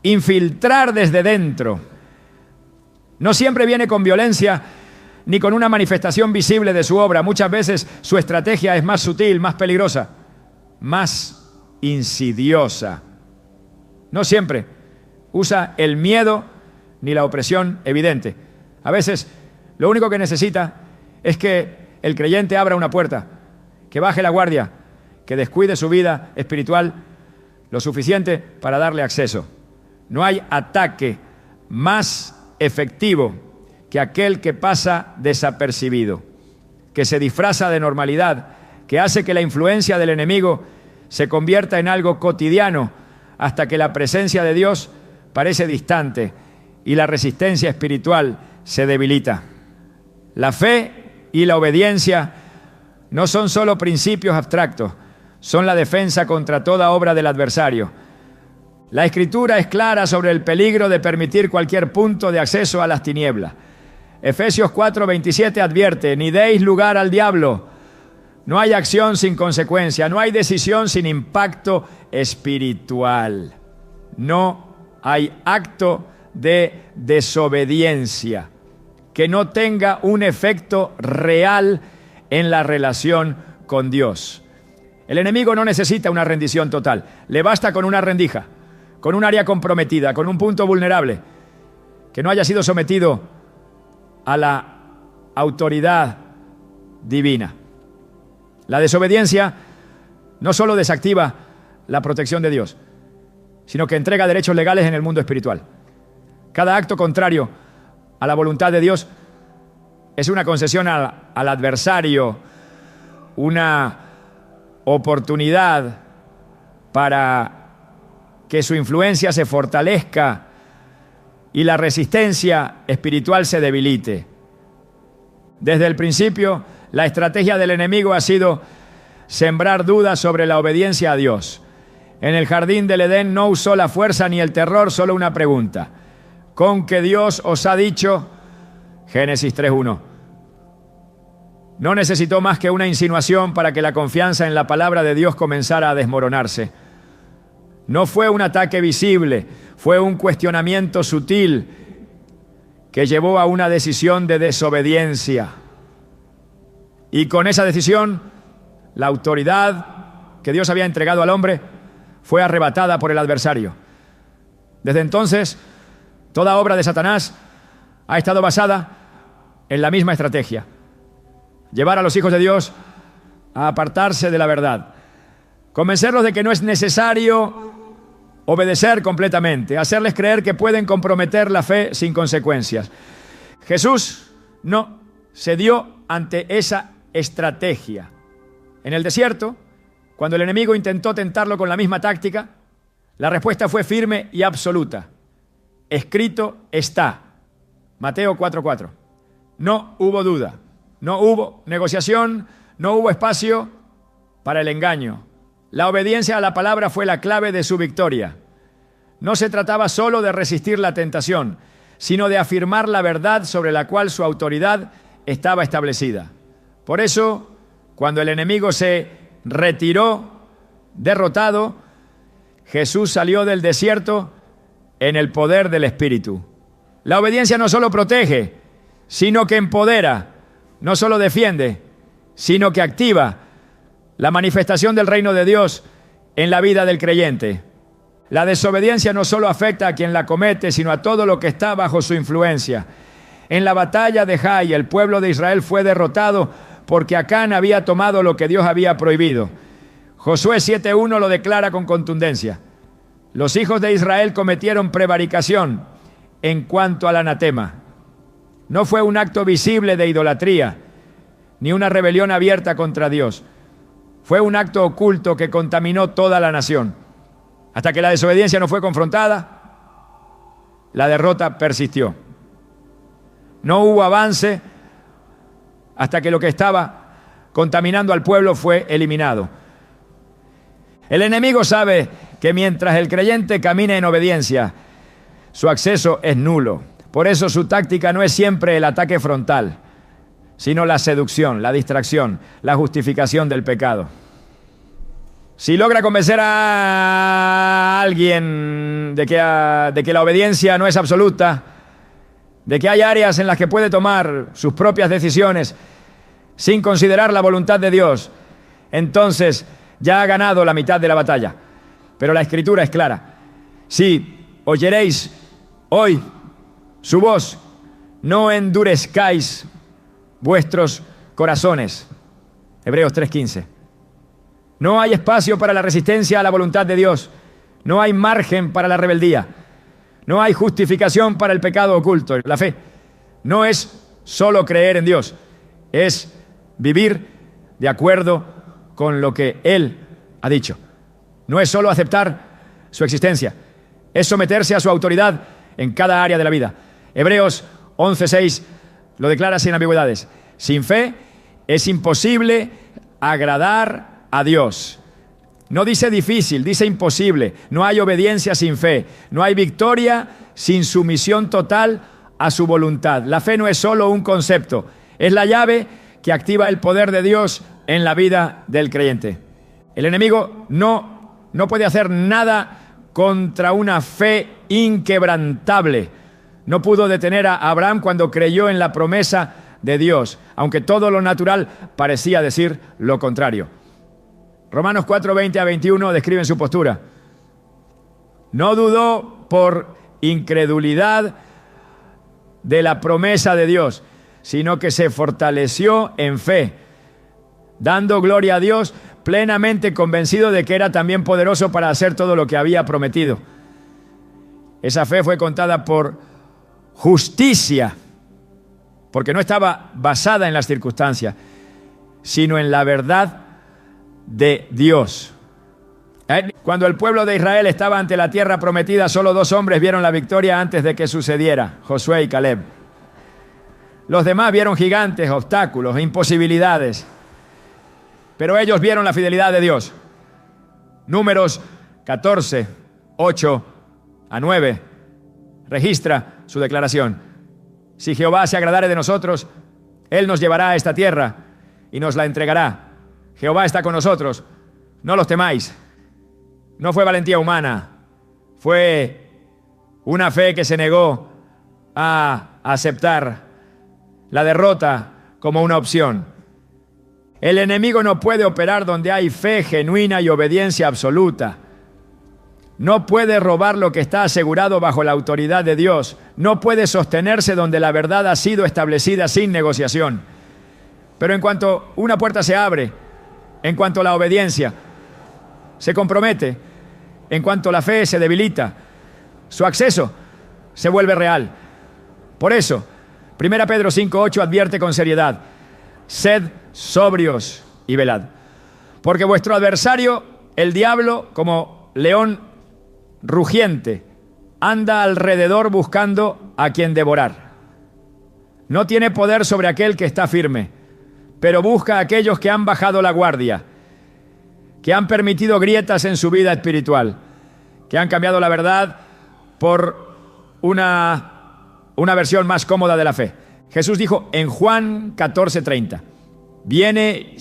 infiltrar desde dentro. No siempre viene con violencia ni con una manifestación visible de su obra. Muchas veces su estrategia es más sutil, más peligrosa, más insidiosa. No siempre usa el miedo ni la opresión evidente. A veces lo único que necesita es que el creyente abra una puerta, que baje la guardia, que descuide su vida espiritual lo suficiente para darle acceso. No hay ataque más efectivo que aquel que pasa desapercibido, que se disfraza de normalidad, que hace que la influencia del enemigo se convierta en algo cotidiano hasta que la presencia de Dios parece distante y la resistencia espiritual se debilita. La fe y la obediencia no son solo principios abstractos, son la defensa contra toda obra del adversario. La Escritura es clara sobre el peligro de permitir cualquier punto de acceso a las tinieblas. Efesios 4:27 advierte: ni deis lugar al diablo. No hay acción sin consecuencia, no hay decisión sin impacto espiritual. No hay acto de desobediencia que no tenga un efecto real en la relación con Dios. El enemigo no necesita una rendición total, le basta con una rendija, con un área comprometida, con un punto vulnerable, que no haya sido sometido a la autoridad divina. La desobediencia no solo desactiva la protección de Dios, sino que entrega derechos legales en el mundo espiritual. Cada acto contrario a la voluntad de Dios es una concesión al adversario, una oportunidad para que su influencia se fortalezca y la resistencia espiritual se debilite. Desde el principio, la estrategia del enemigo ha sido sembrar dudas sobre la obediencia a Dios. En el jardín del Edén no usó la fuerza ni el terror, solo una pregunta: ¿con qué Dios os ha dicho? Génesis 3:1. No necesitó más que una insinuación para que la confianza en la palabra de Dios comenzara a desmoronarse. No fue un ataque visible, fue un cuestionamiento sutil que llevó a una decisión de desobediencia. Y con esa decisión, la autoridad que Dios había entregado al hombre fue arrebatada por el adversario. Desde entonces, toda obra de Satanás ha estado basada en la misma estrategia: llevar a los hijos de Dios a apartarse de la verdad, convencerlos de que no es necesario obedecer completamente, hacerles creer que pueden comprometer la fe sin consecuencias. Jesús no cedió ante esa estrategia. En el desierto, cuando el enemigo intentó tentarlo con la misma táctica, la respuesta fue firme y absoluta: escrito está. Mateo 4:4. No hubo duda, no hubo negociación, no hubo espacio para el engaño. La obediencia a la palabra fue la clave de su victoria. No se trataba solo de resistir la tentación, sino de afirmar la verdad sobre la cual su autoridad estaba establecida. Por eso, cuando el enemigo se retiró derrotado, Jesús salió del desierto en el poder del Espíritu. La obediencia no solo protege, sino que empodera, no solo defiende, sino que activa la manifestación del reino de Dios en la vida del creyente. La desobediencia no solo afecta a quien la comete, sino a todo lo que está bajo su influencia. En la batalla de Jai, el pueblo de Israel fue derrotado porque Acán había tomado lo que Dios había prohibido. Josué 7:1 lo declara con contundencia: los hijos de Israel cometieron prevaricación en cuanto al anatema. No fue un acto visible de idolatría, ni una rebelión abierta contra Dios. Fue un acto oculto que contaminó toda la nación. Hasta que la desobediencia no fue confrontada, la derrota persistió. No hubo avance hasta que lo que estaba contaminando al pueblo fue eliminado. El enemigo sabe que mientras el creyente camine en obediencia, su acceso es nulo. Por eso su táctica no es siempre el ataque frontal, sino la seducción, la distracción, la justificación del pecado. Si logra convencer a alguien de que la obediencia no es absoluta, de que hay áreas en las que puede tomar sus propias decisiones sin considerar la voluntad de Dios, entonces ya ha ganado la mitad de la batalla. Pero la Escritura es clara. Si oyeréis hoy su voz, no endurezcáis vuestros corazones. Hebreos 3:15. No hay espacio para la resistencia a la voluntad de Dios. No hay margen para la rebeldía. No hay justificación para el pecado oculto. La fe no es solo creer en Dios, es vivir de acuerdo con lo que Él ha dicho. No es solo aceptar su existencia, es someterse a su autoridad en cada área de la vida. Hebreos 11:6 lo declara sin ambigüedades. Sin fe es imposible agradar a Dios. No dice difícil, dice imposible. No hay obediencia sin fe. No hay victoria sin sumisión total a su voluntad. La fe no es solo un concepto, es la llave que activa el poder de Dios en la vida del creyente. El enemigo no puede hacer nada contra una fe inquebrantable. No pudo detener a Abraham cuando creyó en la promesa de Dios, aunque todo lo natural parecía decir lo contrario. Romanos 4:20-21 describen su postura. No dudó por incredulidad de la promesa de Dios, sino que se fortaleció en fe, dando gloria a Dios, plenamente convencido de que era también poderoso para hacer todo lo que había prometido. Esa fe fue contada por justicia, porque no estaba basada en las circunstancias, sino en la verdad de Dios. Cuando el pueblo de Israel estaba ante la tierra prometida, solo 2 hombres vieron la victoria antes de que sucediera: Josué y Caleb. Los demás vieron gigantes, obstáculos, imposibilidades, pero ellos vieron la fidelidad de Dios. Números 14:8-9 registra su declaración. Si Jehová se agradare de nosotros, Él nos llevará a esta tierra y nos la entregará. Jehová está con nosotros, no los temáis. No fue valentía humana, fue una fe que se negó a aceptar la derrota como una opción. El enemigo no puede operar donde hay fe genuina y obediencia absoluta. No puede robar lo que está asegurado bajo la autoridad de Dios. No puede sostenerse donde la verdad ha sido establecida sin negociación. Pero en cuanto una puerta se abre, en cuanto la obediencia se compromete, en cuanto la fe se debilita, su acceso se vuelve real. Por eso, 1 Pedro 5:8 advierte con seriedad: sed sobrios y velad, porque vuestro adversario, el diablo, como león rugiente, anda alrededor buscando a quien devorar. No tiene poder sobre aquel que está firme, pero busca a aquellos que han bajado la guardia, que han permitido grietas en su vida espiritual, que han cambiado la verdad por una versión más cómoda de la fe. Jesús dijo en Juan 14:30, viene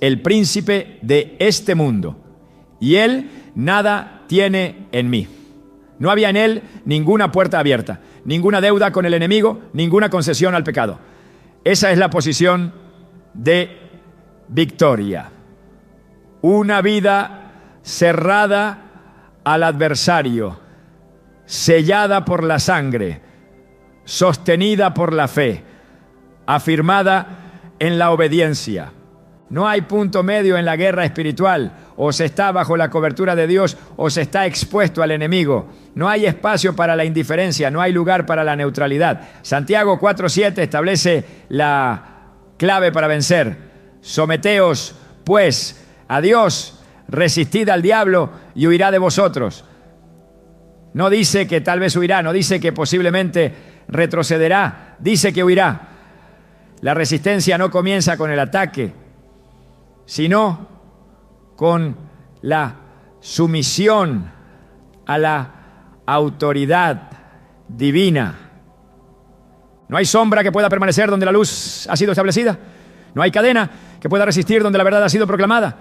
el príncipe de este mundo y él nada tiene en mí. No había en él ninguna puerta abierta, ninguna deuda con el enemigo, ninguna concesión al pecado. Esa es la posición de victoria. Una vida cerrada al adversario, sellada por la sangre, sostenida por la fe, afirmada en la obediencia. No hay punto medio en la guerra espiritual. O se está bajo la cobertura de Dios o se está expuesto al enemigo. No hay espacio para la indiferencia, no hay lugar para la neutralidad. Santiago 4:7 establece la clave para vencer. Someteos, pues, a Dios, resistid al diablo y huirá de vosotros. No dice que tal vez huirá, no dice que posiblemente retrocederá, dice que huirá. La resistencia no comienza con el ataque, sino con la sumisión a la autoridad divina. No hay sombra que pueda permanecer donde la luz ha sido establecida. No hay cadena que pueda resistir donde la verdad ha sido proclamada.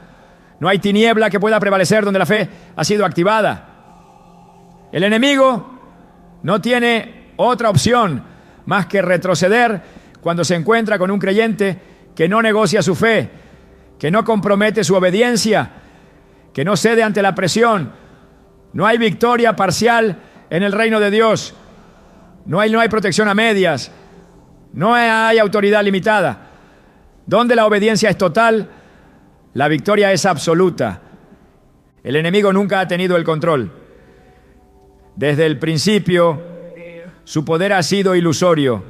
No hay tiniebla que pueda prevalecer donde la fe ha sido activada. El enemigo no tiene otra opción más que retroceder cuando se encuentra con un creyente que no negocia su fe, que no compromete su obediencia, que no cede ante la presión. No hay victoria parcial en el reino de Dios. No hay protección a medias. No hay autoridad limitada. Donde la obediencia es total, la victoria es absoluta. El enemigo nunca ha tenido el control. Desde el principio, su poder ha sido ilusorio,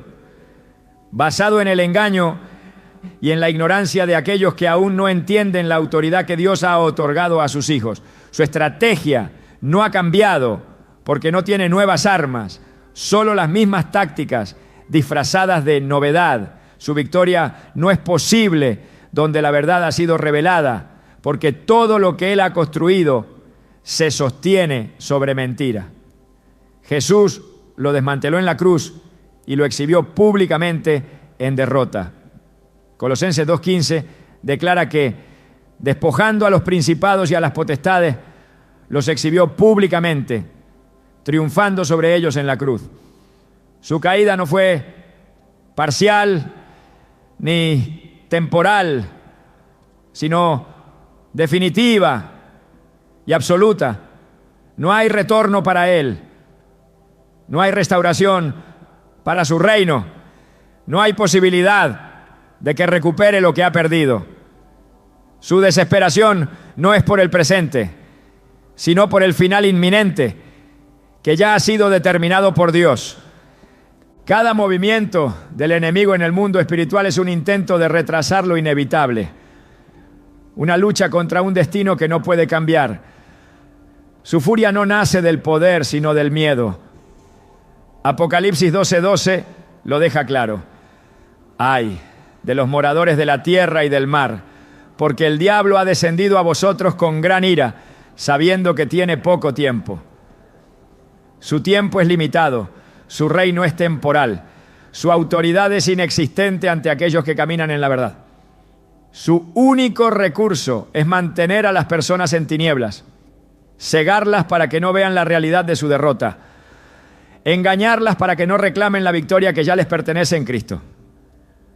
basado en el engaño y en la ignorancia de aquellos que aún no entienden la autoridad que Dios ha otorgado a sus hijos. Su estrategia no ha cambiado porque no tiene nuevas armas, solo las mismas tácticas disfrazadas de novedad. Su victoria no es posible donde la verdad ha sido revelada, porque todo lo que él ha construido se sostiene sobre mentira. Jesús lo desmanteló en la cruz y lo exhibió públicamente en derrota. Colosenses 2:15 declara que, despojando a los principados y a las potestades, los exhibió públicamente, triunfando sobre ellos en la cruz. Su caída no fue parcial ni temporal, sino definitiva y absoluta. No hay retorno para él. No hay restauración para su reino. No hay posibilidad de que recupere lo que ha perdido. Su desesperación no es por el presente, sino por el final inminente que ya ha sido determinado por Dios. Cada movimiento del enemigo en el mundo espiritual es un intento de retrasar lo inevitable, una lucha contra un destino que no puede cambiar. Su furia no nace del poder, sino del miedo. Apocalipsis 12:12 lo deja claro. Ay de los moradores de la tierra y del mar, porque el diablo ha descendido a vosotros con gran ira, sabiendo que tiene poco tiempo. Su tiempo es limitado, su reino es temporal, su autoridad es inexistente ante aquellos que caminan en la verdad. Su único recurso es mantener a las personas en tinieblas, cegarlas para que no vean la realidad de su derrota, engañarlas para que no reclamen la victoria que ya les pertenece en Cristo.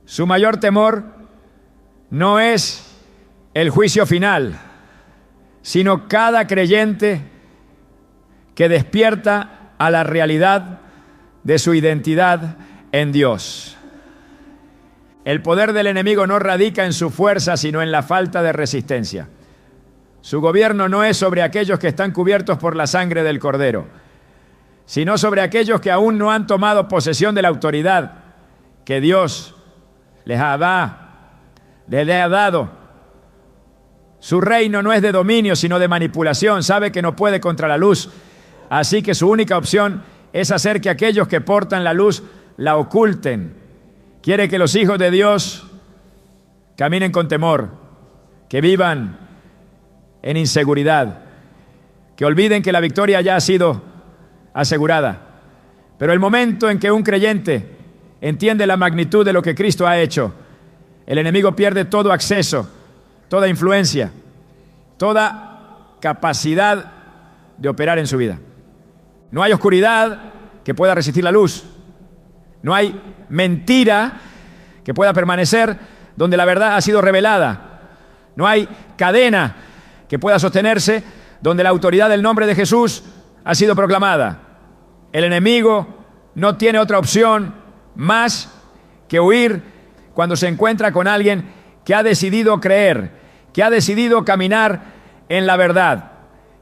Su mayor temor no es el juicio final, sino cada creyente que despierta a la realidad de su identidad en Dios. El poder del enemigo no radica en su fuerza, sino en la falta de resistencia. Su gobierno no es sobre aquellos que están cubiertos por la sangre del Cordero, sino sobre aquellos que aún no han tomado posesión de la autoridad que Dios les ha dado. Su reino no es de dominio, sino de manipulación. Sabe que no puede contra la luz, así que su única opción es hacer que aquellos que portan la luz la oculten. Quiere que los hijos de Dios caminen con temor, que vivan en inseguridad, que olviden que la victoria ya ha sido asegurada. Pero el momento en que un creyente entiende la magnitud de lo que Cristo ha hecho, el enemigo pierde todo acceso, toda influencia, toda capacidad de operar en su vida. No hay oscuridad que pueda resistir la luz. No hay mentira que pueda permanecer donde la verdad ha sido revelada. No hay cadena que pueda sostenerse donde la autoridad del nombre de Jesús ha sido proclamada. El enemigo no tiene otra opción más que huir cuando se encuentra con alguien que ha decidido creer, que ha decidido caminar en la verdad,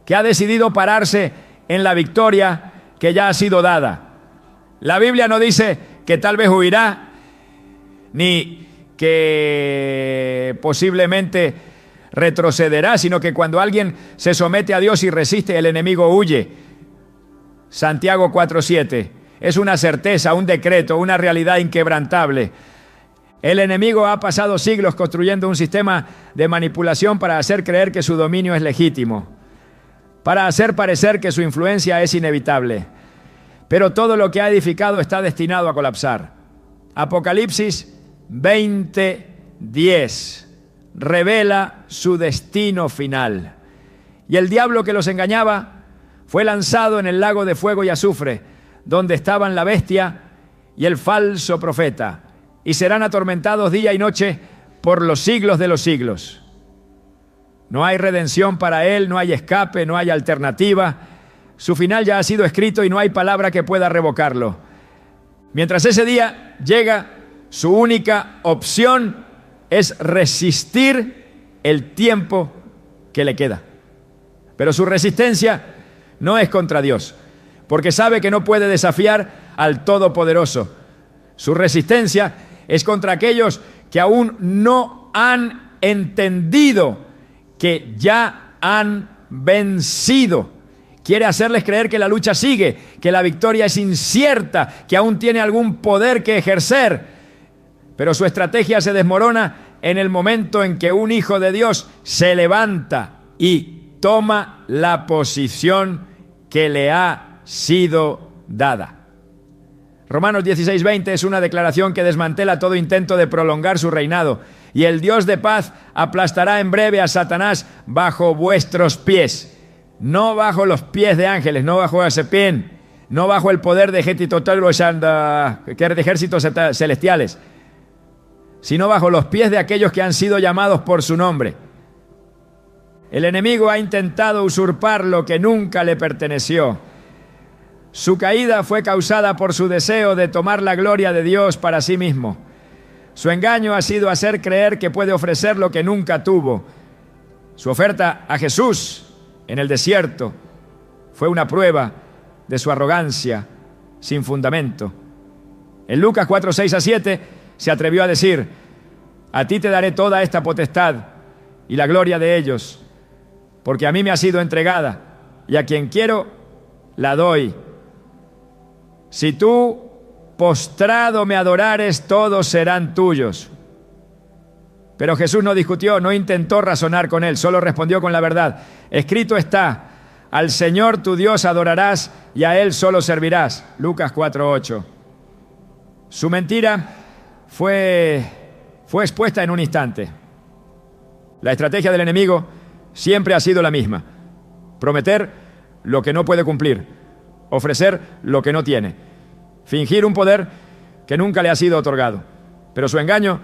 que ha decidido pararse en la victoria que ya ha sido dada. La Biblia no dice que tal vez huirá, ni que posiblemente retrocederá, sino que cuando alguien se somete a Dios y resiste, el enemigo huye. Santiago 4:7 es una certeza, un decreto, una realidad inquebrantable. El enemigo ha pasado siglos construyendo un sistema de manipulación para hacer creer que su dominio es legítimo, para hacer parecer que su influencia es inevitable. Pero todo lo que ha edificado está destinado a colapsar. Apocalipsis 20:10 revela su destino final. Y el diablo que los engañaba fue lanzado en el lago de fuego y azufre, donde estaban la bestia y el falso profeta, y serán atormentados día y noche por los siglos de los siglos. No hay redención para él, no hay escape, no hay alternativa. Su final ya ha sido escrito y no hay palabra que pueda revocarlo. Mientras ese día llega, su única opción es resistir el tiempo que le queda. Pero su resistencia no es contra Dios, porque sabe que no puede desafiar al Todopoderoso. Su resistencia es contra aquellos que aún no han entendido que ya han vencido. Quiere hacerles creer que la lucha sigue, que la victoria es incierta, que aún tiene algún poder que ejercer. Pero su estrategia se desmorona en el momento en que un hijo de Dios se levanta y toma la posición que le ha sido dada. Romanos 16:20 es una declaración que desmantela todo intento de prolongar su reinado. Y el Dios de paz aplastará en breve a Satanás bajo vuestros pies. No bajo los pies de ángeles, no bajo ese pie, no bajo el poder de ejércitos celestiales, sino bajo los pies de aquellos que han sido llamados por su nombre. El enemigo ha intentado usurpar lo que nunca le perteneció. Su caída fue causada por su deseo de tomar la gloria de Dios para sí mismo. Su engaño ha sido hacer creer que puede ofrecer lo que nunca tuvo. Su oferta a Jesús en el desierto fue una prueba de su arrogancia sin fundamento. En Lucas 4:6-7 se atrevió a decir: a ti te daré toda esta potestad y la gloria de ellos, porque a mí me ha sido entregada y a quien quiero la doy. Si tú postrado me adorares, todos serán tuyos. Pero Jesús no discutió, no intentó razonar con él, solo respondió con la verdad. Escrito está: al Señor tu Dios adorarás y a Él solo servirás. Lucas 4:8. Su mentira fue expuesta en un instante. La estrategia del enemigo siempre ha sido la misma: prometer lo que no puede cumplir, ofrecer lo que no tiene, fingir un poder que nunca le ha sido otorgado. Pero su engaño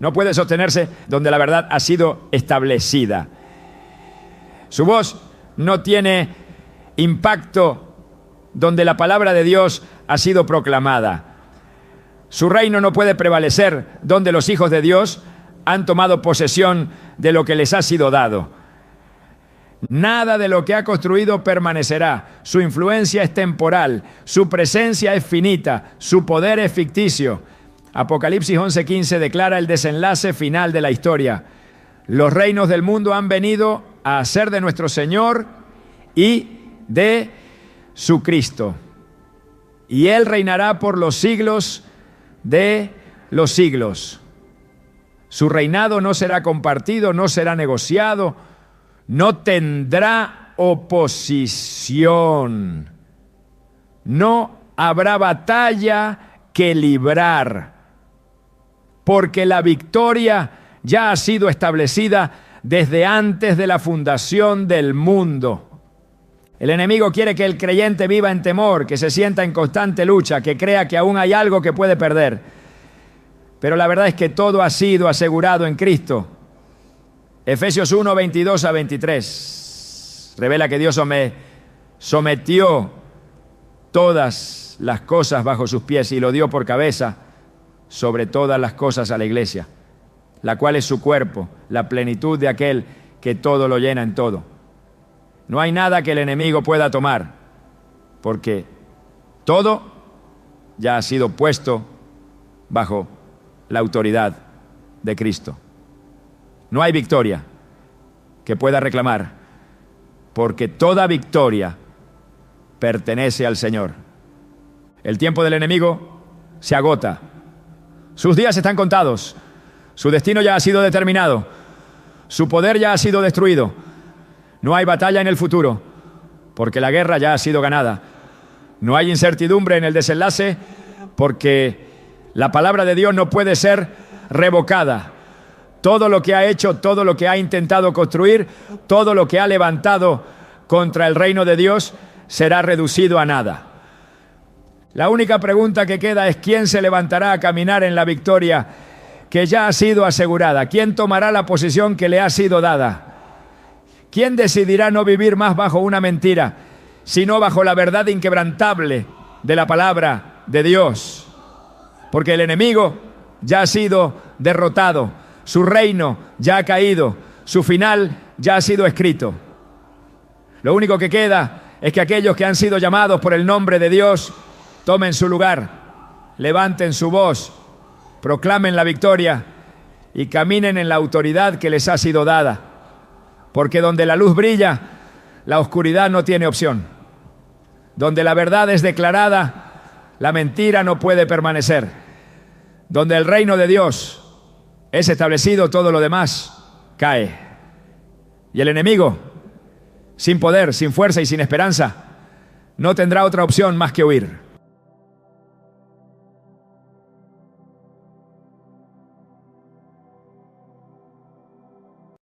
no puede sostenerse donde la verdad ha sido establecida. Su voz no tiene impacto donde la palabra de Dios ha sido proclamada. Su reino no puede prevalecer donde los hijos de Dios han tomado posesión de lo que les ha sido dado. Nada de lo que ha construido permanecerá. Su influencia es temporal, su presencia es finita, su poder es ficticio. Apocalipsis 11:15 declara el desenlace final de la historia. Los reinos del mundo han venido a ser de nuestro Señor y de su Cristo. Y Él reinará por los siglos de los siglos. Su reinado no será compartido, no será negociado, no tendrá oposición. No habrá batalla que librar, porque la victoria ya ha sido establecida desde antes de la fundación del mundo. El enemigo quiere que el creyente viva en temor, que se sienta en constante lucha, que crea que aún hay algo que puede perder. Pero la verdad es que todo ha sido asegurado en Cristo. Efesios 1:22-23 revela que Dios sometió todas las cosas bajo sus pies y lo dio por cabeza sobre todas las cosas a la iglesia, la cual es su cuerpo, la plenitud de aquel que todo lo llena en todo. No hay nada que el enemigo pueda tomar, porque todo ya ha sido puesto bajo la autoridad de Cristo. No hay victoria que pueda reclamar, porque toda victoria pertenece al Señor. El tiempo del enemigo se agota. Sus días están contados. Su destino ya ha sido determinado. Su poder ya ha sido destruido. No hay batalla en el futuro, porque la guerra ya ha sido ganada. No hay incertidumbre en el desenlace, porque La palabra de Dios no puede ser revocada. Todo lo que ha hecho, todo lo que ha intentado construir, todo lo que ha levantado contra el reino de Dios será reducido a nada. La única pregunta que queda es ¿quién se levantará a caminar en la victoria que ya ha sido asegurada? ¿Quién tomará la posición que le ha sido dada? ¿Quién decidirá no vivir más bajo una mentira, sino bajo la verdad inquebrantable de la palabra de Dios? Porque el enemigo ya ha sido derrotado, su reino ya ha caído, su final ya ha sido escrito. Lo único que queda es que aquellos que han sido llamados por el nombre de Dios tomen su lugar, levanten su voz, proclamen la victoria y caminen en la autoridad que les ha sido dada. Porque donde la luz brilla, la oscuridad no tiene opción. Donde la verdad es declarada, la mentira no puede permanecer. Donde el reino de Dios es establecido, todo lo demás cae. Y el enemigo, sin poder, sin fuerza y sin esperanza, no tendrá otra opción más que huir.